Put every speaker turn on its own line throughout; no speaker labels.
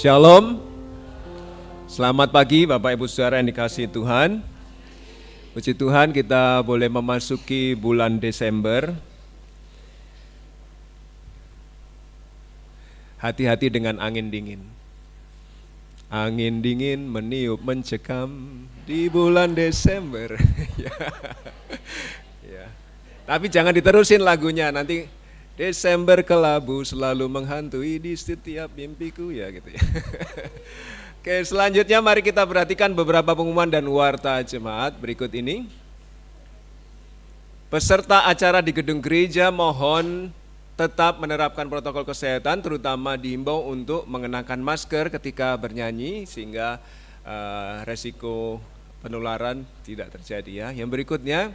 Shalom, selamat pagi Bapak Ibu Saudara yang dikasihi Tuhan. Puji Tuhan kita boleh memasuki bulan Desember. Hati-hati dengan angin dingin. Angin dingin meniup mencekam di bulan Desember. Ya. Tapi jangan diterusin lagunya, nanti Desember kelabu selalu menghantui di setiap mimpiku ya gitu ya. Oke, selanjutnya mari kita perhatikan beberapa pengumuman dan warta jemaat berikut ini. Peserta acara di gedung gereja mohon tetap menerapkan protokol kesehatan, terutama diimbau untuk mengenakan masker ketika bernyanyi sehingga resiko penularan tidak terjadi ya. Yang berikutnya,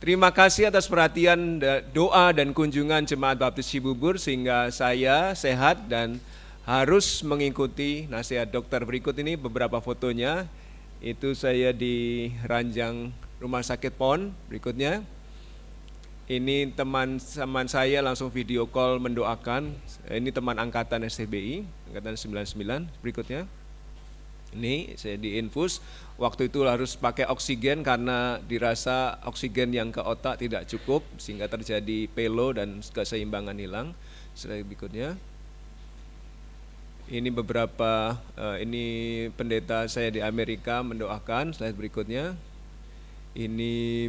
terima kasih atas perhatian, doa dan kunjungan Jemaat Baptis Cibubur sehingga saya sehat dan harus mengikuti nasihat dokter. Berikut ini beberapa fotonya. Itu saya di ranjang Rumah Sakit PON. Berikutnya, ini teman-teman saya langsung video call mendoakan. Ini teman angkatan STBI, angkatan 99. Berikutnya, ini saya diinfus. Waktu itu harus pakai oksigen karena dirasa oksigen yang ke otak tidak cukup sehingga terjadi pelo dan keseimbangan hilang. Slide berikutnya. Ini beberapa, ini pendeta saya di Amerika mendoakan. Slide berikutnya. Ini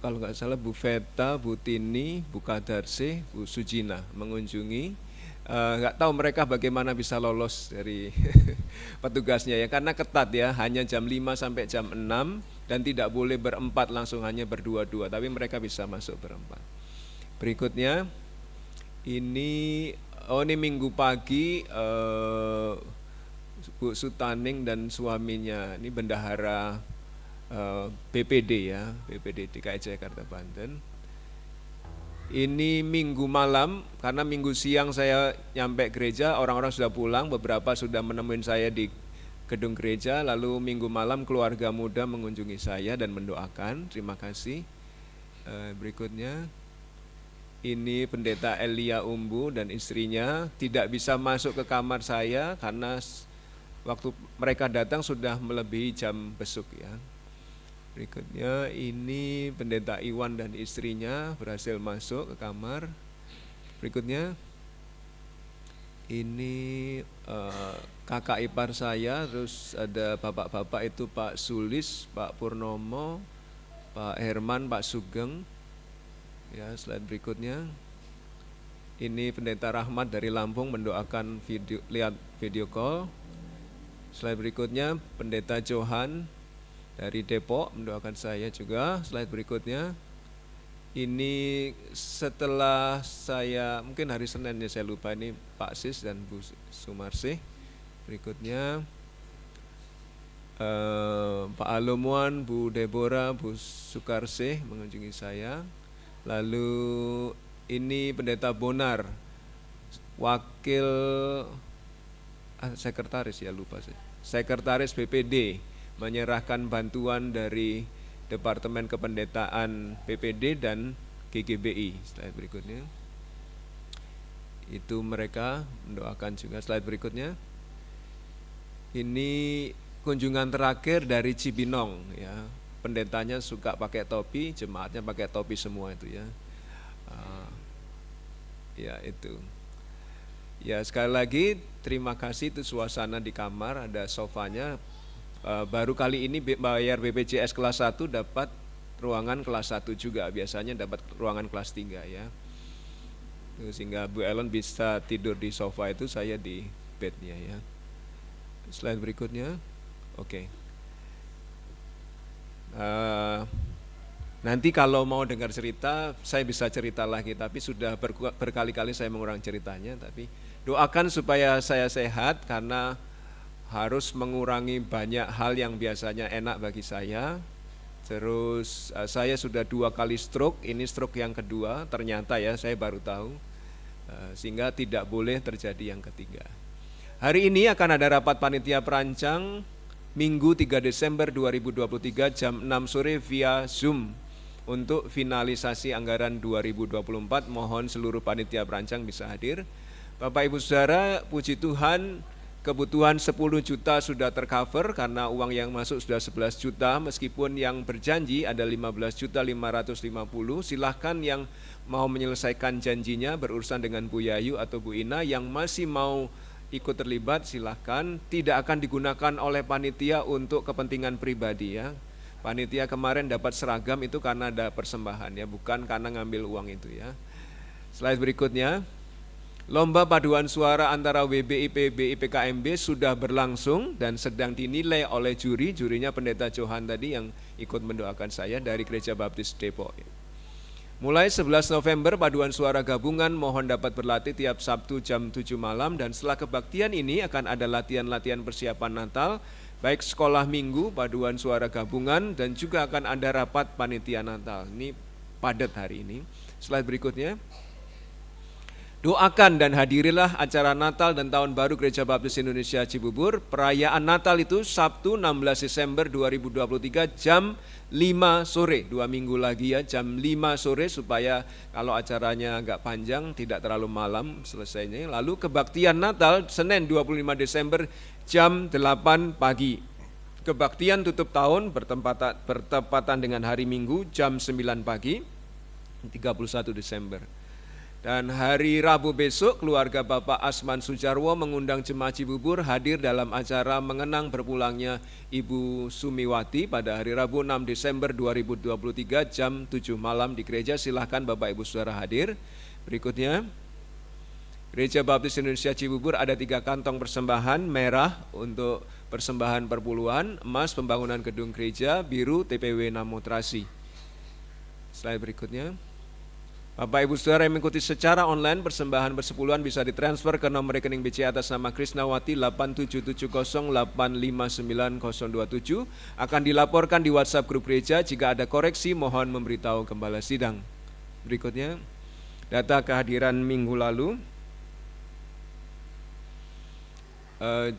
kalau nggak salah Bu Veta, Bu Tini, Bu Kadarse, Bu Sujina mengunjungi. Nggak tahu mereka bagaimana bisa lolos dari petugasnya ya, karena ketat ya, hanya jam 5 sampai jam 6 dan tidak boleh berempat, langsung hanya berdua-dua, tapi mereka bisa masuk berempat. Berikutnya, ini minggu pagi Bu Sutaning dan suaminya, ini bendahara BPD ya, BPD DKI Jakarta Banten. Ini minggu malam, karena minggu siang saya nyampe gereja, orang-orang sudah pulang, beberapa sudah menemuin saya di gedung gereja, lalu minggu malam keluarga muda mengunjungi saya dan mendoakan, terima kasih. Berikutnya, ini pendeta Elia Umbu dan istrinya tidak bisa masuk ke kamar saya karena waktu mereka datang sudah melebihi jam besuk ya. Berikutnya ini pendeta Iwan dan istrinya berhasil masuk ke kamar. Berikutnya ini kakak ipar saya, terus ada bapak-bapak itu Pak Sulis, Pak Purnomo, Pak Herman, Pak Sugeng. Ya, slide berikutnya. Ini pendeta Rahmat dari Lampung mendoakan lihat video call. Slide berikutnya pendeta Johan dari Depok mendoakan saya juga. Slide berikutnya, ini setelah saya, mungkin hari Senin ya saya lupa, ini Pak Sis dan Bu Sumarsih. Berikutnya Pak Alomuan, Bu Deborah, Bu Sukarsih mengunjungi saya. Lalu ini pendeta Bonar, wakil sekretaris ya lupa saya, sekretaris BPD menyerahkan bantuan dari Departemen Kependetaan PPD dan GGBI. Slide berikutnya. Itu mereka mendoakan juga. Slide berikutnya. Ini kunjungan terakhir dari Cibinong ya. Pendetanya suka pakai topi, jemaatnya pakai topi semua itu ya. Ya itu. Ya sekali lagi terima kasih, itu suasana di kamar, ada sofanya. Baru kali ini bayar BPJS kelas 1 dapat ruangan kelas 1 juga, biasanya dapat ruangan kelas 3 ya. Sehingga Bu Ellen bisa tidur di sofa itu, saya di bednya ya. Slide berikutnya. Oke. Nanti kalau mau dengar cerita, saya bisa cerita lagi, tapi sudah berkali-kali saya mengurangi ceritanya. Tapi doakan supaya saya sehat, karena harus mengurangi banyak hal yang biasanya enak bagi saya. Terus saya sudah 2 kali stroke, ini stroke yang kedua ternyata ya, saya baru tahu. Sehingga tidak boleh terjadi yang ketiga. Hari ini akan ada rapat panitia perancang Minggu 3 Desember 2023 jam 6 sore via Zoom untuk finalisasi anggaran 2024. Mohon seluruh panitia perancang bisa hadir. Bapak Ibu Saudara, puji Tuhan kebutuhan 10 juta sudah tercover karena uang yang masuk sudah 11 juta, meskipun yang berjanji ada 15 juta 550. Silahkan yang mau menyelesaikan janjinya berurusan dengan Bu Yayu atau Bu Ina. Yang masih mau ikut terlibat silahkan, tidak akan digunakan oleh panitia untuk kepentingan pribadi ya. Panitia kemarin dapat seragam itu karena ada persembahan ya, bukan karena ngambil uang itu ya. Slide berikutnya. Lomba paduan suara antara WBIP, BIPKMB sudah berlangsung dan sedang dinilai oleh juri. Jurinya Pendeta Johan tadi yang ikut mendoakan saya dari Gereja Baptis Depok. Mulai 11 November paduan suara gabungan mohon dapat berlatih tiap Sabtu jam 7 malam, dan setelah kebaktian ini akan ada latihan-latihan persiapan Natal, baik sekolah minggu, paduan suara gabungan, dan juga akan ada rapat panitia Natal. Ini padat hari ini. Slide berikutnya. Doakan dan hadirilah acara Natal dan Tahun Baru Gereja Baptis Indonesia Cibubur. Perayaan Natal itu Sabtu 16 Desember 2023 jam 5 sore. 2 minggu lagi ya, jam 5 sore supaya kalau acaranya agak panjang tidak terlalu malam selesainya. Lalu kebaktian Natal Senin 25 Desember jam 8 pagi. Kebaktian tutup tahun bertepatan dengan hari Minggu jam 9 pagi 31 Desember. Dan hari Rabu besok keluarga Bapak Asman Sujarwo mengundang jemaat Cibubur hadir dalam acara mengenang berpulangnya Ibu Sumiwati pada hari Rabu 6 Desember 2023 jam 7 malam di gereja. Silahkan Bapak Ibu Saudara hadir. Berikutnya, Gereja Baptis Indonesia Cibubur ada 3 kantong persembahan: merah untuk persembahan perpuluhan, emas pembangunan gedung gereja, biru TPW Namotrasi. Slide berikutnya. Bapak Ibu Saudara yang mengikuti secara online, persembahan persepuluhan bisa ditransfer ke nomor rekening BCA atas nama Krisnawati 8770859027, akan dilaporkan di WhatsApp grup gereja. Jika ada koreksi mohon memberitahu gembala sidang. Berikutnya, data kehadiran minggu lalu.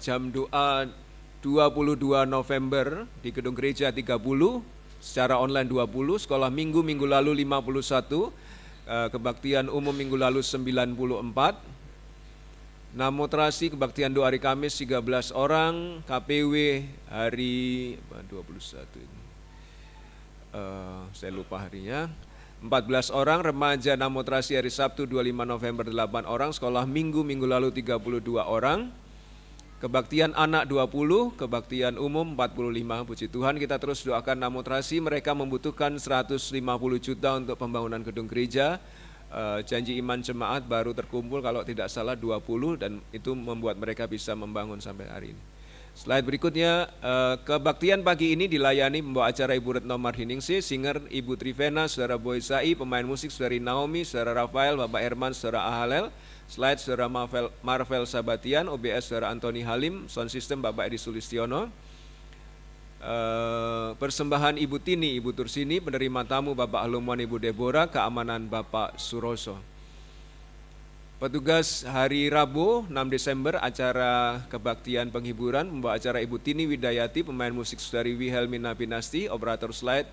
Jam doa 22 November di gedung gereja 30, secara online 20, sekolah minggu lalu 51, kebaktian umum minggu lalu 94, Namotrasi kebaktian doa hari Kamis 13 orang, KPW hari 21 ini. Saya lupa harinya. 14 orang, remaja Namotrasi hari Sabtu 25 November 8 orang, sekolah minggu lalu 32 orang. Kebaktian anak 20, kebaktian umum 45. Puji Tuhan, kita terus doakan Namotrasi, mereka membutuhkan 150 juta untuk pembangunan gedung gereja. Janji iman jemaat baru terkumpul kalau tidak salah 20, dan itu membuat mereka bisa membangun sampai hari ini. Slide berikutnya, kebaktian pagi ini dilayani membawa acara Ibu Retno Marhiningsih, singer Ibu Trivena, Saudara Boysai, pemain musik Saudari Naomi, Saudara Rafael, Bapak Herman, Saudara Ahalel. Slide Saudara Marvel Sabatian, OBS Saudara Antoni Halim, sound system Bapak Edi Sulistiono. Persembahan Ibu Tini, Ibu Tursini, penerima tamu Bapak Halumuan, Ibu Deborah, keamanan Bapak Suroso. Petugas hari Rabu 6 Desember acara kebaktian penghiburan membawa acara Ibu Tini Widayati, pemain musik Saudari Wilhelmina Pinasti, operator slide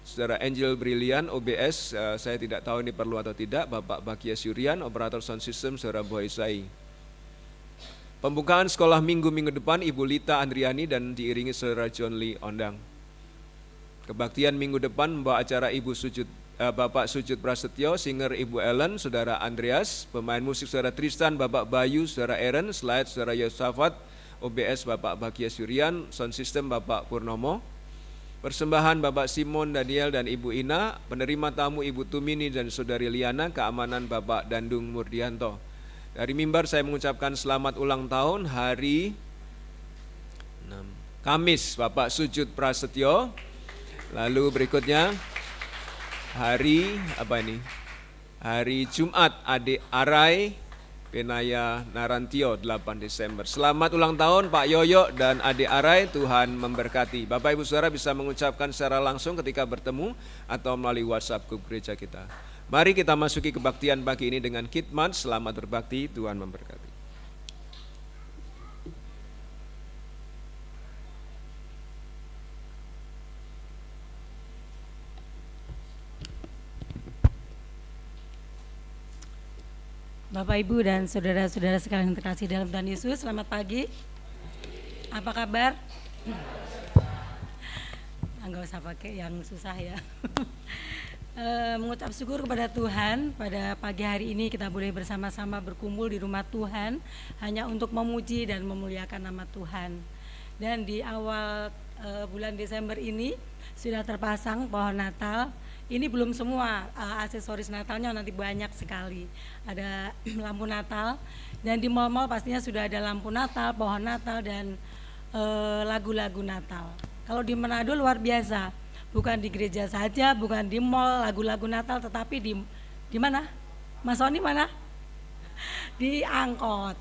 Saudara Angel Brilian, OBS, saya tidak tahu ini perlu atau tidak, Bapak Bakia Syurian, operator sound system Saudara Boysai. Pembukaan sekolah minggu depan Ibu Lita Andriani dan diiringi Saudara John Lee Ondang. Kebaktian minggu depan membawa acara Bapak Sujud Prasetyo, singer Ibu Ellen, Saudara Andreas, pemain musik Saudara Tristan, Bapak Bayu, Saudara Eren, slide Saudara Yosafat, OBS Bapak Bakia Syurian, sound system Bapak Purnomo. Persembahan Bapak Simon Daniel dan Ibu Ina, penerima tamu Ibu Tumini dan Saudari Liana, keamanan Bapak Dandung Murdianto. Dari mimbar saya mengucapkan selamat ulang tahun hari Kamis Bapak Sujud Prasetyo. Lalu berikutnya hari Hari Jumat Adik Arai Penaya Narantio 8 Desember. Selamat ulang tahun Pak Yoyo dan Adik Arai, Tuhan memberkati. Bapak Ibu Saudara bisa mengucapkan secara langsung ketika bertemu atau melalui WhatsApp grup gereja kita. Mari kita masuki kebaktian pagi ini dengan khidmat. Selamat berbakti, Tuhan memberkati.
Bapak, Ibu, dan saudara-saudara sekalian yang terkasih dalam Tuhan Yesus, selamat pagi. Apa kabar? Enggak usah pakai yang susah ya. Mengucap syukur kepada Tuhan, pada pagi hari ini kita boleh bersama-sama berkumpul di rumah Tuhan hanya untuk memuji dan memuliakan nama Tuhan. Dan di awal bulan Desember ini sudah terpasang pohon Natal. Ini belum semua aksesoris Natalnya, nanti banyak sekali. Ada lampu Natal, dan di mal-mal pastinya sudah ada lampu Natal, pohon Natal, dan lagu-lagu Natal. Kalau di Manado luar biasa, bukan di gereja saja, bukan di mal lagu-lagu Natal, tetapi di mana? Mas Sony mana? Di angkot.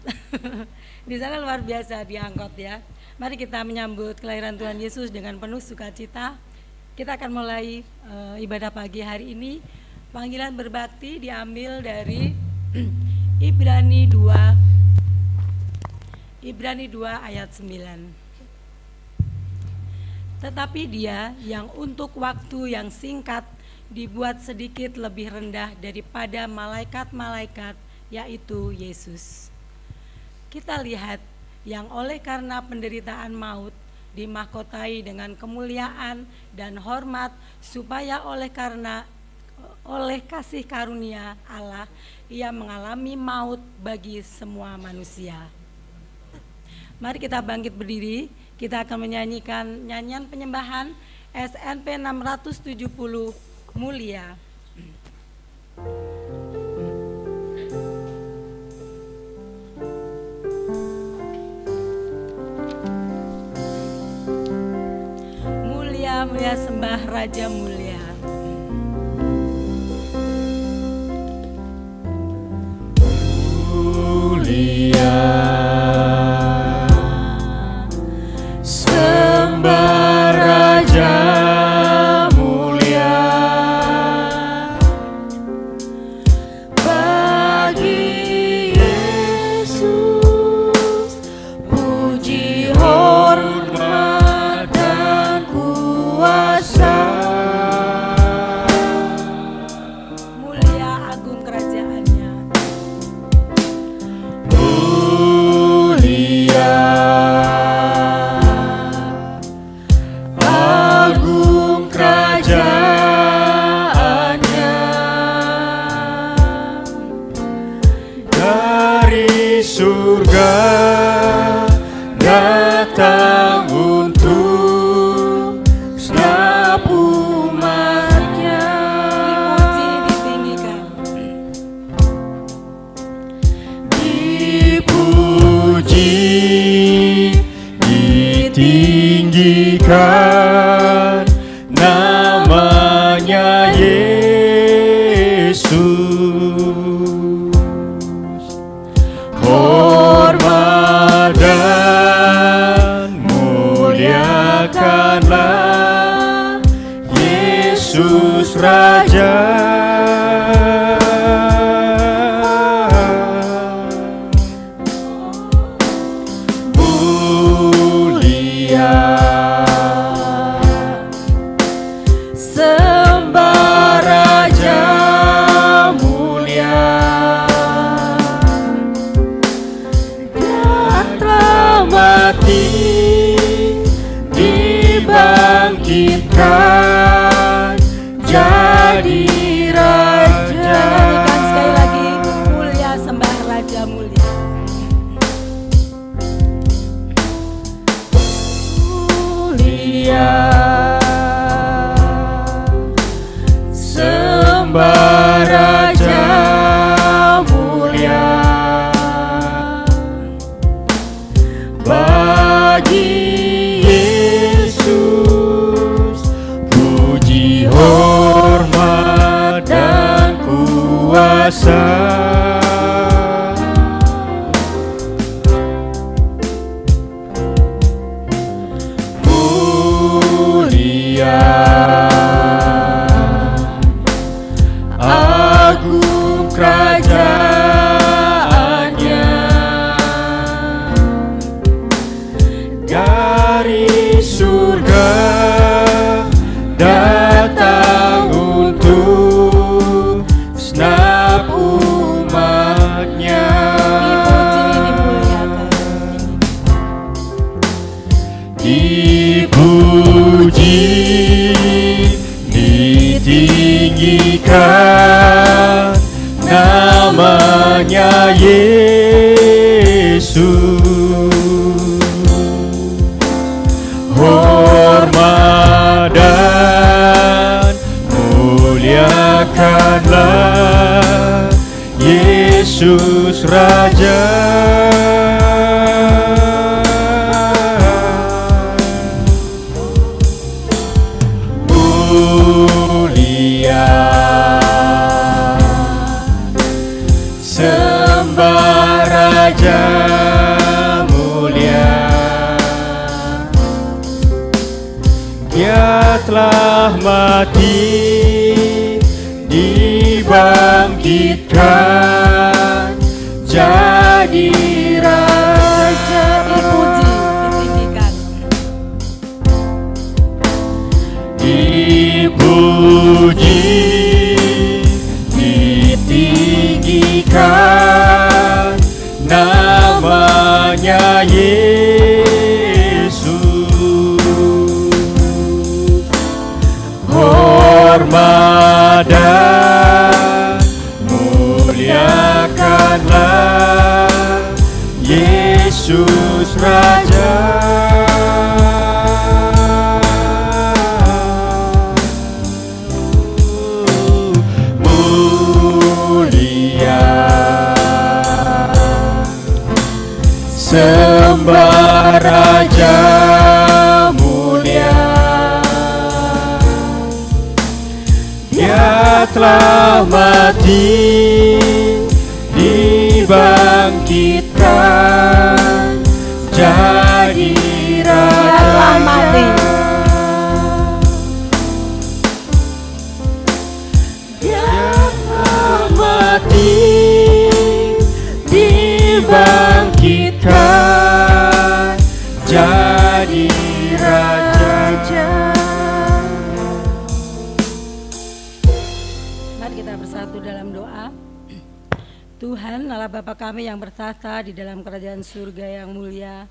Di sana luar biasa, di angkot ya. Mari kita menyambut kelahiran Tuhan Yesus dengan penuh sukacita. Kita akan mulai ibadah pagi hari ini. Panggilan berbakti diambil dari Ibrani 2 ayat 9. Tetapi dia yang untuk waktu yang singkat dibuat sedikit lebih rendah daripada malaikat-malaikat, yaitu Yesus. Kita lihat yang oleh karena penderitaan maut dimahkotai dengan kemuliaan dan hormat, supaya oleh kasih karunia Allah ia mengalami maut bagi semua manusia. Mari kita bangkit berdiri, kita akan menyanyikan nyanyian penyembahan SNP 670 Mulia. Mulia sembah Raja mulia.
Mulia sembah Raja mulia, bagi Yesus puji hormat dan kuasa.
Mulia agung kerajaannya.
Mulia agung kerajaannya, dari surga datang untuk setiap umatnya.
Dipuji,
ditinggikan namanya Yesus. Hormat dan muliakanlah Yesus Raja.
sembah Raja mulia.
Dia telah mati, dibangkitkan jadi Raja.
Nyanyikan sekali lagi, mulia sembah Raja mulia.
Mulia sembah Raja mulia, bagi Yesus puji hormat dan kuasa. Mulia agung kerajaannya, dari surga datang untuk segenap umatnya. tinggikan namanya Yesus. Hormat dan muliakanlah Yesus Raja. Mulia, sembah Raja mulia. Dia telah mati, dibangkitkan jadi Raja.
Dipuji,
Dipuji, ditinggikan namanya Yesus. Hormat dan muliakanlah Yesus Raja. Sembah Raja mulia. Dia telah mati, dibangkitkan jadi Raja. Dia telah mati, dibangkitkan jadi Raja.
Mari kita bersatu dalam doa. Tuhan Allah Bapa kami yang bertahta di dalam kerajaan surga yang mulia,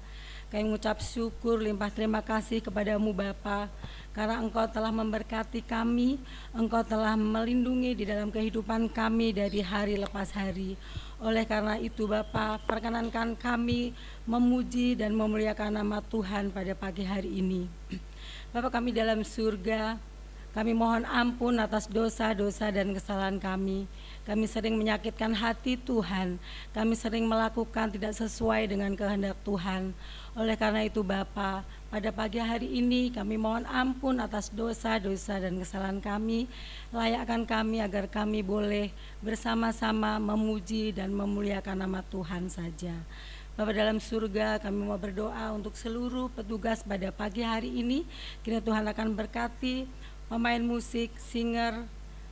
kami mengucap syukur limpah terima kasih kepadamu Bapa, karena Engkau telah memberkati kami, Engkau telah melindungi di dalam kehidupan kami dari hari lepas hari. Oleh karena itu Bapa, perkenankan kami memuji dan memuliakan nama Tuhan pada pagi hari ini. Bapa kami dalam surga, kami mohon ampun atas dosa-dosa dan kesalahan kami. Kami sering menyakitkan hati Tuhan, kami sering melakukan tidak sesuai dengan kehendak Tuhan. Oleh karena itu Bapa, pada pagi hari ini kami mohon ampun atas dosa-dosa dan kesalahan kami. Layakkan kami agar kami boleh bersama-sama memuji dan memuliakan nama Tuhan saja. Bapa dalam surga, kami mau berdoa untuk seluruh petugas pada pagi hari ini. Kiranya Tuhan akan berkati pemain musik, singer,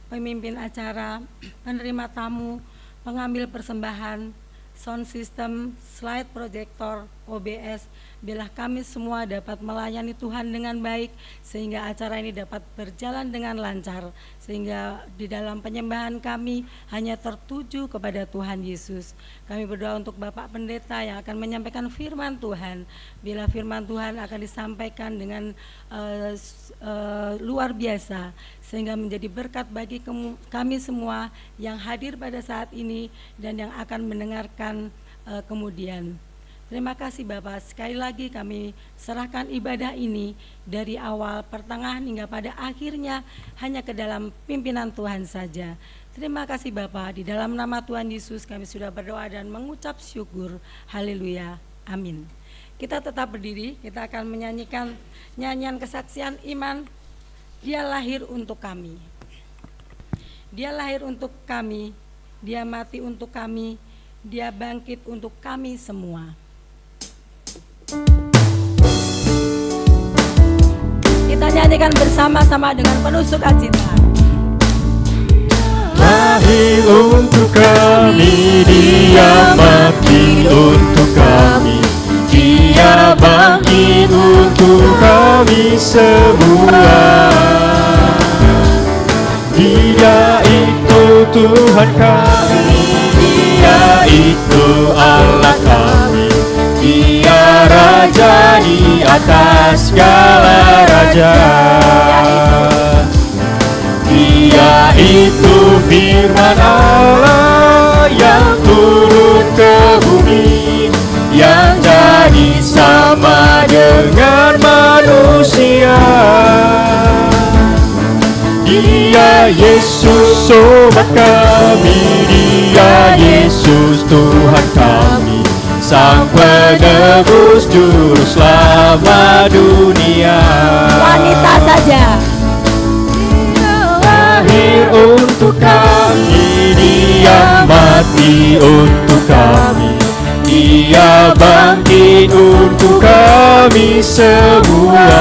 pemimpin acara, penerima tamu, pengambil persembahan, sound system, slide projector, OBS. Biarlah kami semua dapat melayani Tuhan dengan baik, sehingga acara ini dapat berjalan dengan lancar, sehingga di dalam penyembahan kami hanya tertuju kepada Tuhan Yesus. Kami berdoa untuk Bapak Pendeta yang akan menyampaikan firman Tuhan. Bila firman Tuhan akan disampaikan dengan luar biasa, sehingga menjadi berkat bagi kami semua yang hadir pada saat ini dan yang akan mendengarkan kemudian. Terima kasih Bapak, sekali lagi kami serahkan ibadah ini dari awal, pertengahan hingga pada akhirnya hanya ke dalam pimpinan Tuhan saja. Terima kasih Bapak, di dalam nama Tuhan Yesus kami sudah berdoa dan mengucap syukur. Haleluya, amin. Kita tetap berdiri, kita akan menyanyikan nyanyian kesaksian iman. Dia lahir untuk kami. Dia lahir untuk kami, Dia mati untuk kami, Dia bangkit untuk kami semua. Kita nyanyikan bersama-sama dengan penuh sukacita.
Lahir untuk kami, Dia mati untuk kami, Dia bangkit untuk kami semua. Dia itu Tuhan kami, Dia itu Allah kami, Dia Raja di atas segala raja. Dia Dia itu firman Allah yang turun ke bumi, yang jadi sama dengan manusia. Dia Yesus sobat kami, Dia Yesus Tuhan kami, Sang penebus juru selamat dunia.
Wanita saja.
Lahir untuk kami, Dia mati untuk kami, Dia bangkit untuk kami semua.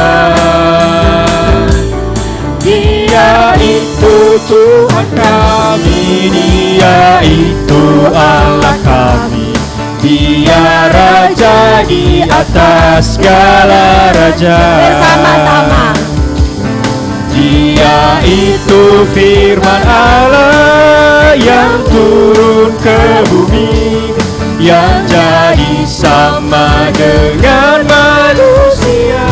Dia itu Tuhan kami, Dia itu Allah kami, Dia Raja di atas segala raja.
Bersama-sama.
Dia itu firman Allah yang turun ke bumi, yang jadi sama dengan manusia.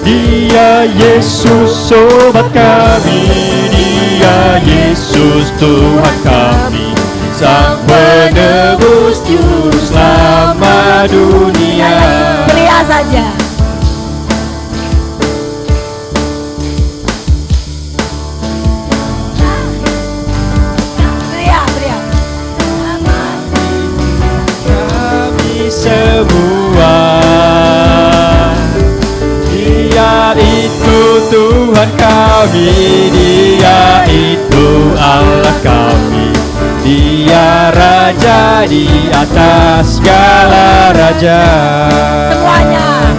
Dia Yesus sobat kami, Dia Yesus Tuhan kami, Sang penebus juru selamat dunia.
Pria saja. Pria.
Kami semua, Dia itu Tuhan kami, Dia itu Allah kami, Dia Raja di atas segala raja.
Semuanya.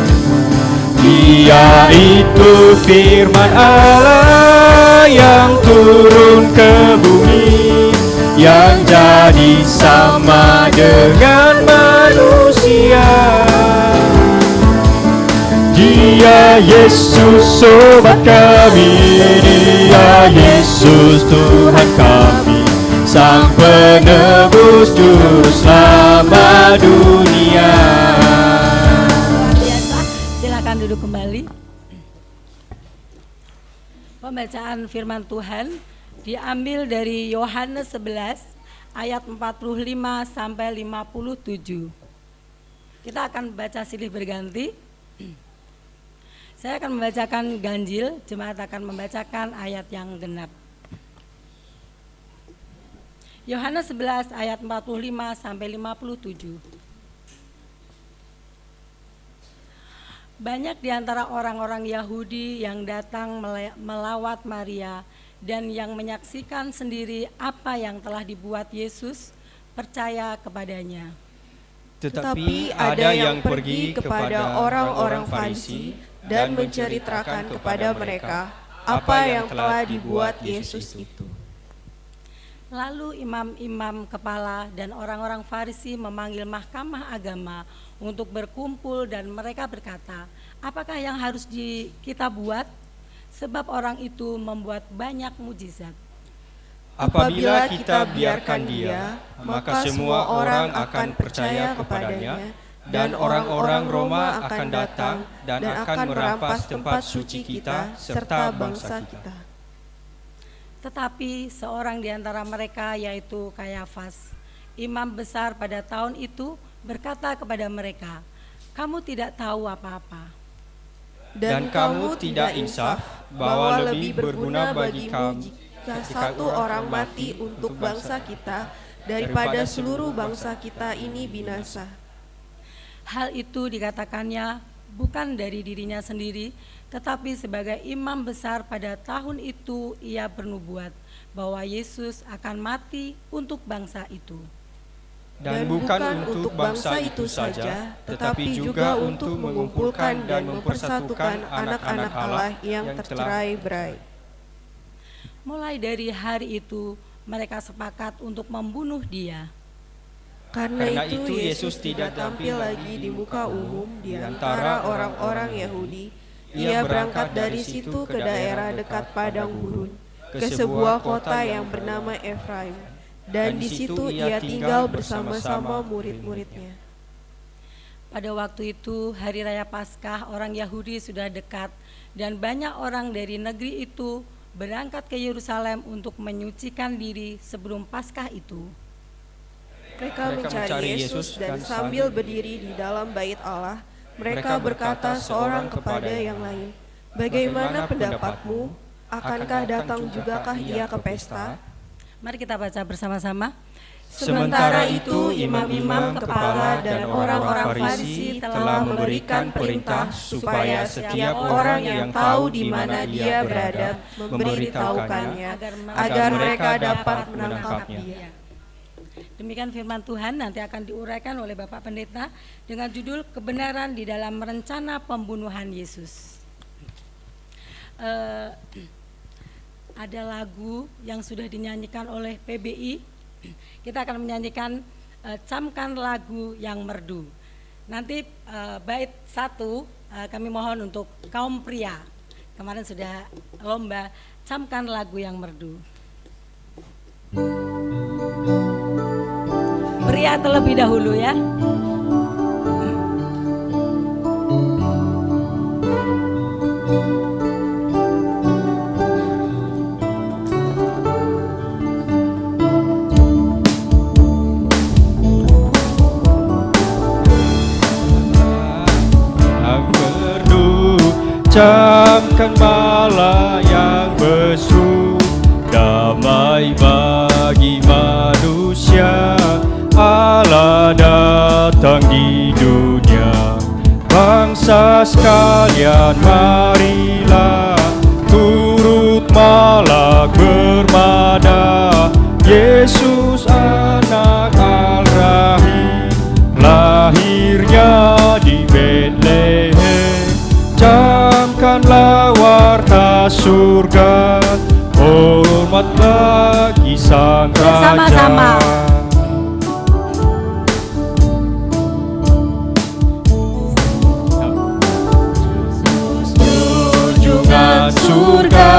Dia itu firman Allah yang turun ke bumi, yang jadi sama dengan manusia. Dia Yesus sobat kami, Dia Yesus Tuhan kami, Sang penebus juru selamat dunia.
Biasa, silakan duduk kembali. Pembacaan firman Tuhan diambil dari Yohanes 11 ayat 45 sampai 57. Kita akan baca silih berganti. Saya akan membacakan ganjil, jemaat akan membacakan ayat yang genap. Yohanes 11 ayat 45 sampai 57. Banyak di antara orang-orang Yahudi yang datang melawat Maria dan yang menyaksikan sendiri apa yang telah dibuat Yesus percaya kepadanya.
Tetapi ada yang pergi kepada orang-orang Farisi dan menceritakan kepada mereka apa yang telah dibuat Yesus itu.
Lalu imam-imam kepala dan orang-orang Farisi memanggil mahkamah agama untuk berkumpul dan mereka berkata, apakah yang harus kita buat? Sebab orang itu membuat banyak mujizat.
Apabila kita biarkan dia, maka semua orang akan percaya kepadanya, dan orang-orang Roma akan datang dan akan merampas tempat suci kita serta bangsa kita.
Tetapi seorang di antara mereka, yaitu Kayafas, imam besar pada tahun itu, berkata kepada mereka, kamu tidak tahu apa-apa.
Dan kamu tidak insaf bahwa lebih berguna bagi kami jika satu orang mati untuk bangsa kita daripada seluruh bangsa kita ini binasa.
Hal itu dikatakannya bukan dari dirinya sendiri, tetapi sebagai imam besar pada tahun itu ia bernubuat bahwa Yesus akan mati untuk bangsa itu.
Dan bukan untuk bangsa itu saja, tetapi juga untuk mengumpulkan dan mempersatukan anak-anak Allah yang tercerai-berai.
Mulai dari hari itu mereka sepakat untuk membunuh dia.
Karena itu Yesus tidak tampil lagi di muka umum di antara orang-orang Yahudi. Ia berangkat dari situ ke daerah dekat padang gurun, ke sebuah kota yang bernama Efraim, dan di situ ia tinggal bersama-sama murid-muridnya.
pada waktu itu hari raya Paskah orang Yahudi sudah dekat dan banyak orang dari negeri itu berangkat ke Yerusalem untuk menyucikan diri sebelum Paskah itu.
Mereka mencari Yesus dan sambil berdiri di dalam bait Allah, mereka berkata seorang kepada yang lain, "Bagaimana pendapatmu? Akankah datang jugakah ia ke pesta?"
Mari kita baca bersama-sama.
Sementara itu imam-imam kepala dan orang-orang Farisi telah memberikan perintah supaya setiap orang yang tahu di mana dia berada memberitahukannya agar mereka dapat menangkapnya.
Demikian firman Tuhan nanti akan diuraikan oleh Bapak Pendeta dengan judul Kebenaran di dalam Rencana Pembunuhan Yesus. Ada lagu yang sudah dinyanyikan oleh PBI. Kita akan menyanyikan Camkan Lagu Yang Merdu. Nanti bait 1 kami mohon untuk kaum pria. Kemarin sudah lomba Camkan Lagu Yang Merdu. Pria terlebih dahulu ya.
Camkan malam yang besu, damai bagi manusia. Allah datang di dunia. Bangsa sekalian marilah turut malak bermada. Yesus anak Al-Rahim lahirnya di Betlehem. Camkanlah warta surga, hormat bagi Sang Raja.
Bersama-sama.
Junjungan surga,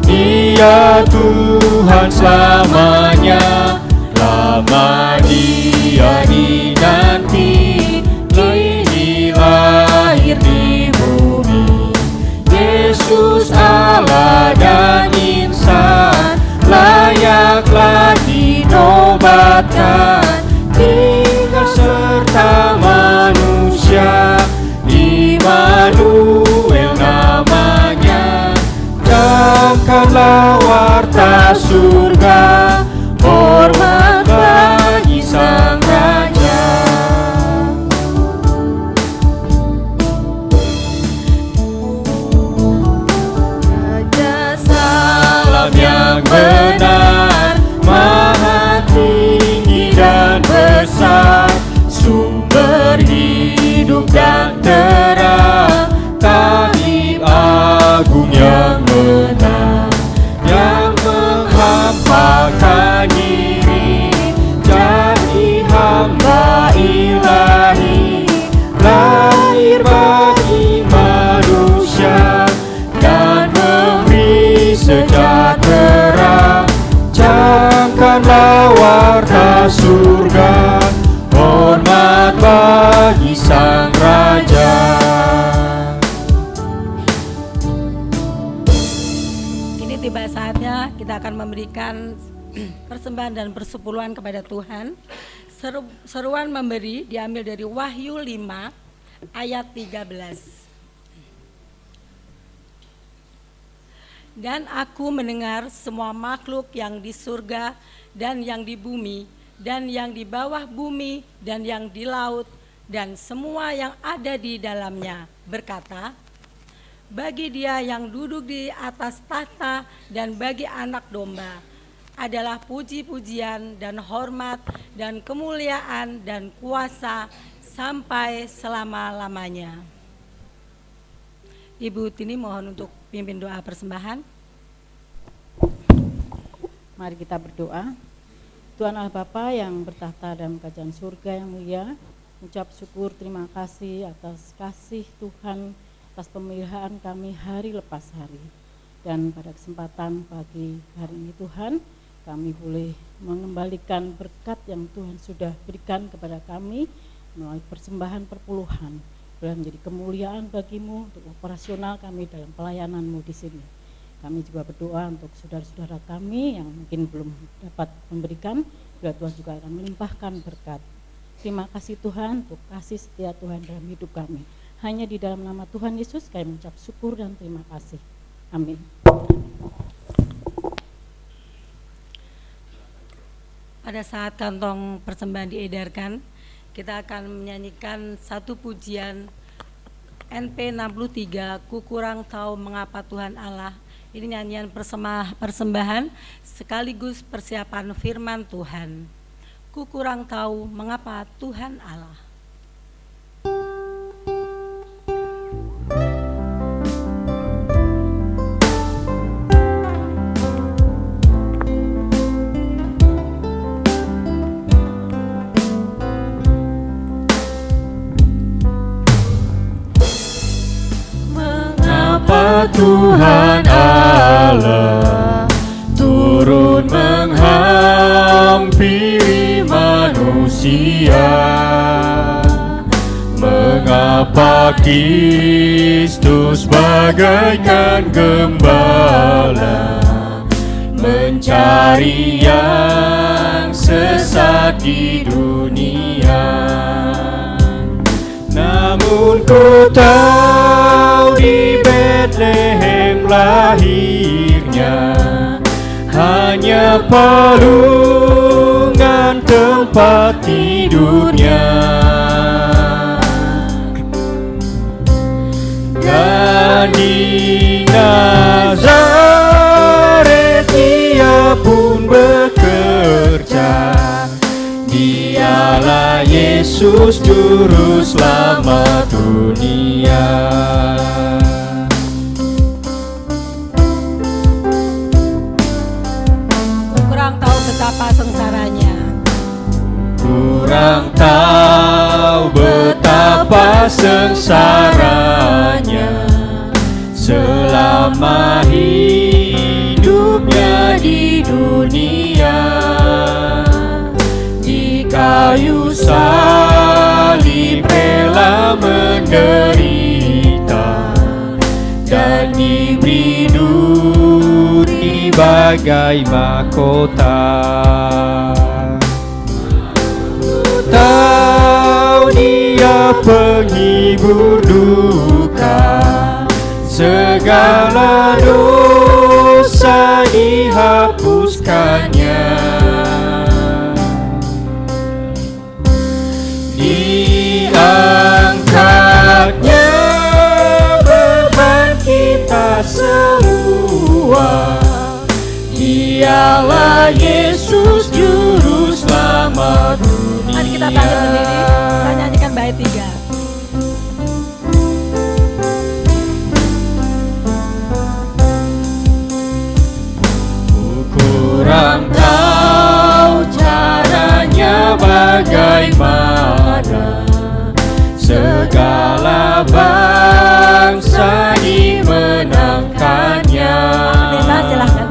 Dia Tuhan selamanya. Lama Dia dinanti, kini lahir di bumi. Yesus Allah dan insan, layaklah dinobatkan. Tinggal serta manusia, Immanuel namanya. Camkanlah warta surga, hormat bagi Sang Raja.
Raja
Salam yang benar, maha tinggi dan besar, sumber hidup dan terang, Taib agung yang menang, yang menghampakan diri jadi hamba ilahi, lahir bagi manusia dan memberi sejahtera. Camkanlah warta surga, hormat bagi Sang Raja.
Kini tiba saatnya kita akan memberikan persembahan dan persepuluhan kepada Tuhan. Seruan memberi diambil dari Wahyu 5 ayat 13. Dan aku mendengar semua makhluk yang di surga dan yang di bumi dan yang di bawah bumi dan yang di laut dan semua yang ada di dalamnya berkata, bagi Dia yang duduk di atas tahta dan bagi Anak Domba adalah puji-pujian dan hormat dan kemuliaan dan kuasa sampai selama-lamanya. Ibu Tini mohon untuk pimpin doa persembahan.
Mari kita berdoa. Tuhan Allah Bapa yang bertahta dalam kerajaan surga yang mulia, ucap syukur terima kasih atas kasih Tuhan, atas pemeliharaan kami hari lepas hari. Dan pada kesempatan pagi hari ini Tuhan, kami boleh mengembalikan berkat yang Tuhan sudah berikan kepada kami melalui persembahan perpuluhan boleh menjadi kemuliaan bagimu untuk operasional kami dalam pelayananmu di sini. Kami juga berdoa untuk saudara-saudara kami yang mungkin belum dapat memberikan, biar Tuhan juga akan melimpahkan berkat. Terima kasih Tuhan untuk kasih setia Tuhan dalam hidup kami. Hanya di dalam nama Tuhan Yesus kami mengucap syukur dan terima kasih. Amin.
Pada saat kantong persembahan diedarkan, kita akan menyanyikan satu pujian NP 63, Ku kurang tahu mengapa Tuhan Allah. Ini nyanyian persembahan sekaligus persiapan firman Tuhan. Ku kurang tahu mengapa Tuhan Allah.
Tuhan Allah turun menghampiri manusia. Mengapa Kristus bagaikan gembala mencari yang sesat di dunia? Namun ku tahu di Betlehem lahirnya hanya palungan tempat tidurnya. Dan di Nazaret ia pun bekerja. Dialah Yesus juru selamat dunia.
Kurang tahu betapa sengsaranya.
Kurang tahu betapa sengsaranya selama hidupnya di dunia. Kayu salib rela menderita dan diberi duri bagai mahkota. Tahu dia penghibur duka, segala dosa dihapuskannya. Diangkatnya beban kita semua. Dialah Yesus juru selamat dunia.
Mari kita bangkit berdiri, kita nyanyikan bait 3.
Kurang tahu caranya bagaimana segala bangsa dimenangkannya.
Pendeta silahkan.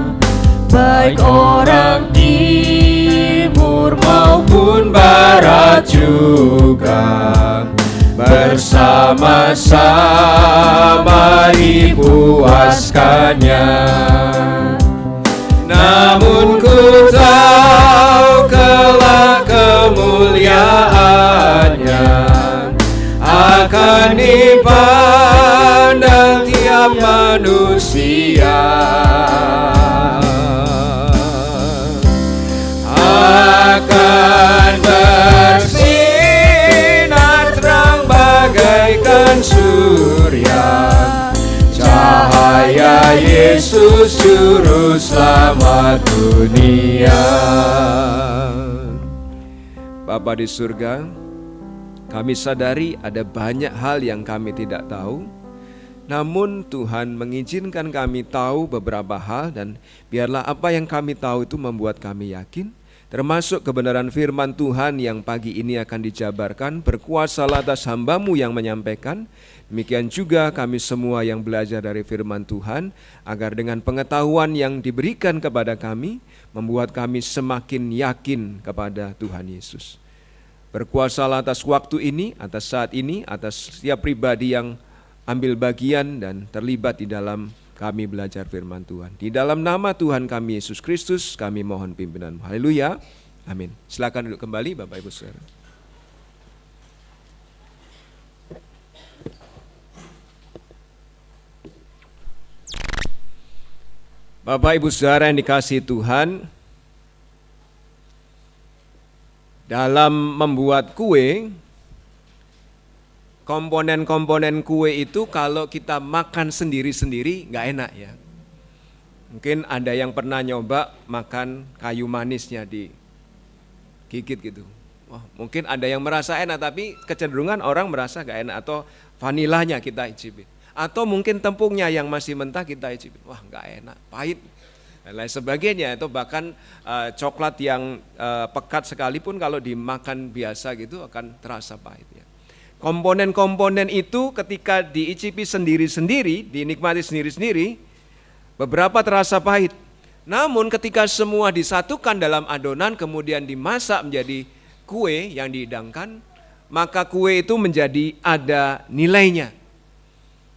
Baik orang timur maupun barat juga bersama-sama dipuaskannya. Namun ku tahu kelak kemuliaannya akan dipandang tiap manusia. Akan bersinar terang bagaikan surya, cahaya Yesus juru selamat dunia.
Bapa di surga, kami sadari ada banyak hal yang kami tidak tahu, namun Tuhan mengizinkan kami tahu beberapa hal, dan biarlah apa yang kami tahu itu membuat kami yakin, termasuk kebenaran firman Tuhan yang pagi ini akan dijabarkan. Berkuasalah atas hamba-Mu yang menyampaikan. Demikian juga kami semua yang belajar dari firman Tuhan, agar dengan pengetahuan yang diberikan kepada kami, membuat kami semakin yakin kepada Tuhan Yesus. Berkuasalah atas waktu ini, atas saat ini, atas setiap pribadi yang ambil bagian dan terlibat di dalam kami belajar firman Tuhan. Di dalam nama Tuhan kami Yesus Kristus, kami mohon pimpinan. Haleluya. Amin. Silakan duduk kembali Bapak Ibu Saudara. Bapak Ibu Saudara yang dikasihi Tuhan, dalam membuat kue, komponen-komponen kue itu kalau kita makan sendiri-sendiri nggak enak ya. Mungkin ada yang pernah nyoba makan kayu manisnya digigit gitu. Wah, mungkin ada yang merasa enak, tapi kecenderungan orang merasa nggak enak, atau vanilanya kita icipin. Atau mungkin tepungnya yang masih mentah kita icipin, wah nggak enak, pahit, dan lain sebagainya. Atau bahkan coklat yang pekat sekalipun kalau dimakan biasa gitu akan terasa pahit ya. Komponen-komponen itu ketika diicipi sendiri-sendiri, dinikmati sendiri-sendiri, beberapa terasa pahit. Namun ketika semua disatukan dalam adonan kemudian dimasak menjadi kue yang dihidangkan, maka kue itu menjadi ada nilainya.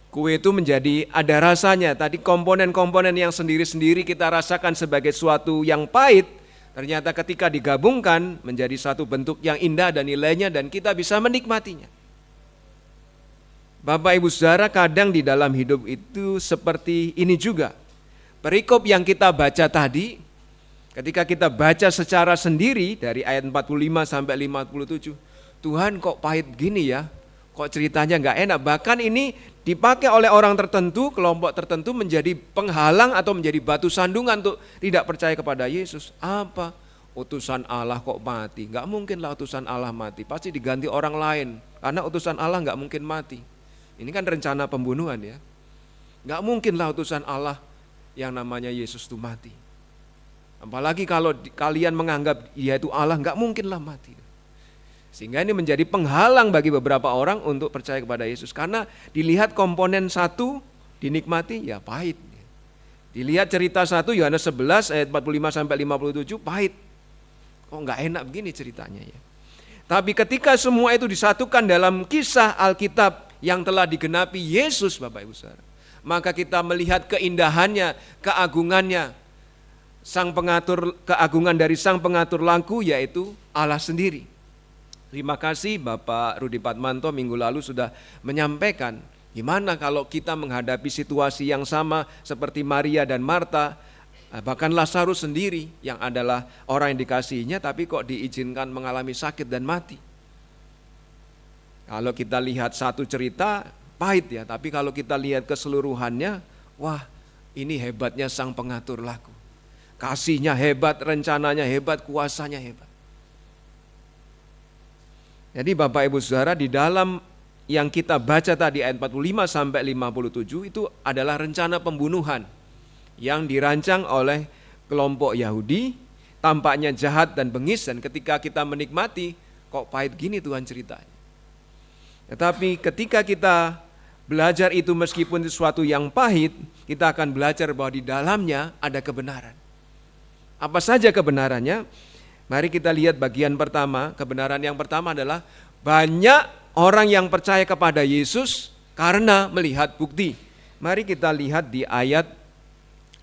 Kue itu menjadi ada rasanya. Tadi komponen-komponen yang sendiri-sendiri kita rasakan sebagai suatu yang pahit, ternyata ketika digabungkan menjadi satu bentuk yang indah dan nilainya, dan kita bisa menikmatinya. Bapak Ibu Saudara, kadang di dalam hidup itu seperti ini juga. Perikop yang kita baca tadi, ketika kita baca secara sendiri dari ayat 45 sampai 57, Tuhan kok pahit gini ya, kok ceritanya gak enak. Bahkan ini dipakai oleh orang tertentu, kelompok tertentu menjadi penghalang atau menjadi batu sandungan untuk tidak percaya kepada Yesus. Apa? Utusan Allah kok mati? Gak mungkin lah utusan Allah mati, pasti diganti orang lain. Karena utusan Allah gak mungkin mati. Ini kan rencana pembunuhan ya. Gak mungkin lah utusan Allah yang namanya Yesus itu mati. Apalagi kalau kalian menganggap dia itu Allah, gak mungkin lah mati. Sehingga ini menjadi penghalang bagi beberapa orang untuk percaya kepada Yesus. Karena dilihat komponen satu dinikmati ya pahit. Dilihat cerita 1 Yohanes 11 ayat 45 sampai 57 pahit. Kok nggak enak begini ceritanya ya. Tapi ketika semua itu disatukan dalam kisah Alkitab yang telah digenapi Yesus Bapak Ibu Saudara, maka kita melihat keindahannya, keagungannya, keagungan dari Sang Pengatur lagu, yaitu Allah sendiri. Terima kasih Bapak Rudi Padmanto minggu lalu sudah menyampaikan gimana kalau kita menghadapi situasi yang sama seperti Maria dan Marta, bahkan Lazarus sendiri yang adalah orang yang dikasihinya tapi kok diizinkan mengalami sakit dan mati. Kalau kita lihat satu cerita pahit ya, tapi kalau kita lihat keseluruhannya, wah ini hebatnya Sang Pengatur lagu. Kasihnya hebat, rencananya hebat, kuasanya hebat. Jadi Bapak Ibu Saudara, di dalam yang kita baca tadi ayat 45 sampai 57 itu adalah rencana pembunuhan yang dirancang oleh kelompok Yahudi, tampaknya jahat dan bengis, dan ketika kita menikmati, kok pahit gini Tuhan ceritanya. Tetapi ketika kita belajar itu meskipun sesuatu yang pahit, kita akan belajar bahwa di dalamnya ada kebenaran. Apa saja kebenarannya? Mari kita lihat bagian pertama. Kebenaran yang pertama adalah banyak orang yang percaya kepada Yesus karena melihat bukti. Mari kita lihat di ayat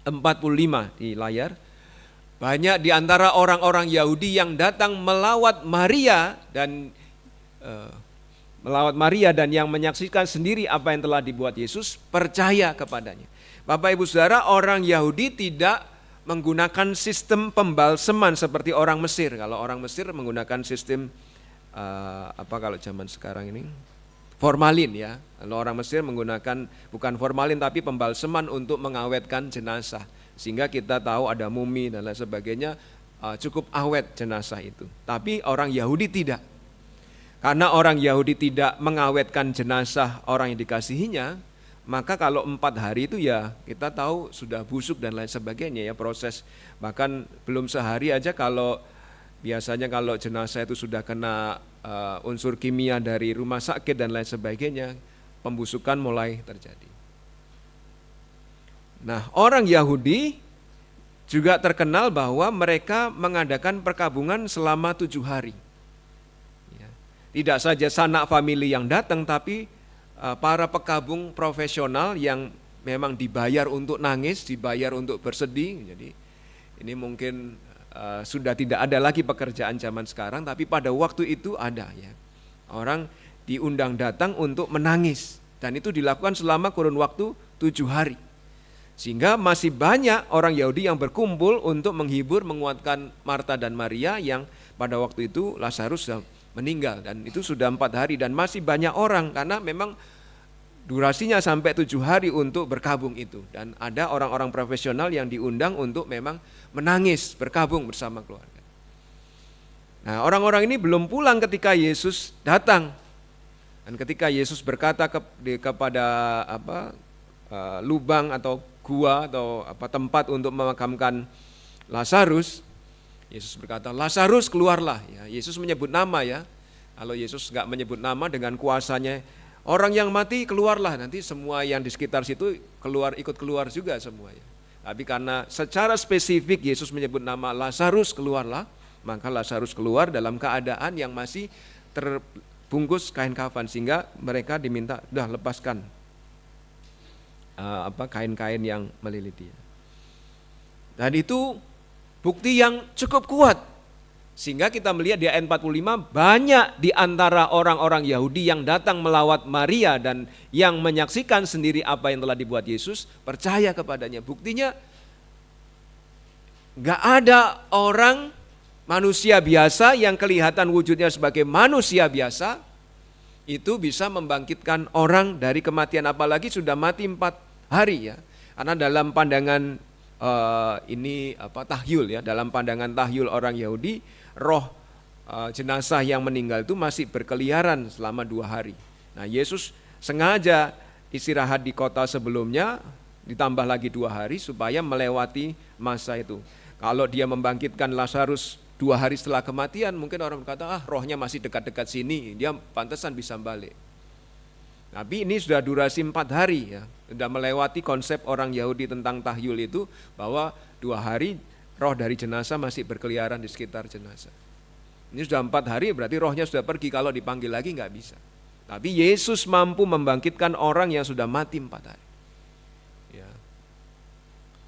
45 di layar. Banyak di antara orang-orang Yahudi yang datang melawat Maria dan yang menyaksikan sendiri apa yang telah dibuat Yesus, percaya kepadanya. Bapak Ibu Saudara, orang Yahudi tidak menggunakan sistem pembalseman seperti orang Mesir. Kalau orang Mesir menggunakan sistem kalau zaman sekarang ini formalin ya. Kalau orang Mesir menggunakan bukan formalin tapi pembalseman untuk mengawetkan jenazah. Sehingga kita tahu ada mumi dan lain sebagainya, cukup awet jenazah itu. Tapi orang Yahudi tidak. Karena orang Yahudi tidak mengawetkan jenazah orang yang dikasihinya, maka kalau 4 hari itu ya kita tahu sudah busuk dan lain sebagainya ya, proses. Bahkan belum sehari aja biasanya kalau jenazah itu sudah kena unsur kimia dari rumah sakit dan lain sebagainya, pembusukan mulai terjadi. Nah, orang Yahudi juga terkenal bahwa mereka mengadakan perkabungan selama 7 hari. Ya. tidak saja sanak famili yang datang, tapi para pekabung profesional yang memang dibayar untuk nangis, dibayar untuk bersedih. Jadi ini mungkin sudah tidak ada lagi pekerjaan zaman sekarang, tapi pada waktu itu ada ya. Orang diundang datang untuk menangis, dan itu dilakukan selama kurun waktu 7 hari. Sehingga masih banyak orang Yahudi yang berkumpul untuk menghibur, menguatkan Marta dan Maria yang pada waktu itu Lazarus sudah meninggal, dan itu sudah 4 hari, dan masih banyak orang karena memang durasinya sampai 7 hari untuk berkabung itu. Dan ada orang-orang profesional yang diundang untuk memang menangis, berkabung bersama keluarga. Nah, orang-orang ini belum pulang ketika Yesus datang. Dan ketika Yesus berkata kepada lubang atau gua atau tempat untuk memakamkan Lazarus, Yesus berkata, Lazarus keluarlah. Ya, Yesus menyebut nama ya. Kalau Yesus enggak menyebut nama, dengan kuasanya orang yang mati keluarlah, nanti semua yang di sekitar situ ikut keluar juga semuanya. Tapi karena secara spesifik Yesus menyebut nama Lazarus keluarlah, maka Lazarus keluar dalam keadaan yang masih terbungkus kain kafan, sehingga mereka diminta, "Dah, lepaskan kain-kain yang meliliti." Dan itu bukti yang cukup kuat, sehingga kita melihat di ayat 45 banyak di antara orang-orang Yahudi yang datang melawat Maria dan yang menyaksikan sendiri apa yang telah dibuat Yesus percaya kepadanya. Buktinya gak ada orang manusia biasa yang kelihatan wujudnya sebagai manusia biasa itu bisa membangkitkan orang dari kematian, apalagi sudah mati 4 hari ya. Karena dalam pandangan tahyul ya, dalam pandangan tahyul orang Yahudi, roh jenazah yang meninggal itu masih berkeliaran selama 2 hari. Nah, Yesus sengaja istirahat di kota sebelumnya, ditambah lagi 2 hari supaya melewati masa itu. Kalau dia membangkitkan Lazarus 2 hari setelah kematian, mungkin orang berkata, rohnya masih dekat-dekat sini, dia pantesan bisa balik. Tapi ini sudah durasi 4 hari ya, sudah melewati konsep orang Yahudi tentang tahyul itu, bahwa 2 hari roh dari jenazah masih berkeliaran di sekitar jenazah. Ini sudah 4 hari, berarti rohnya sudah pergi, kalau dipanggil lagi nggak bisa. Tapi Yesus mampu membangkitkan orang yang sudah mati 4 hari. Ya.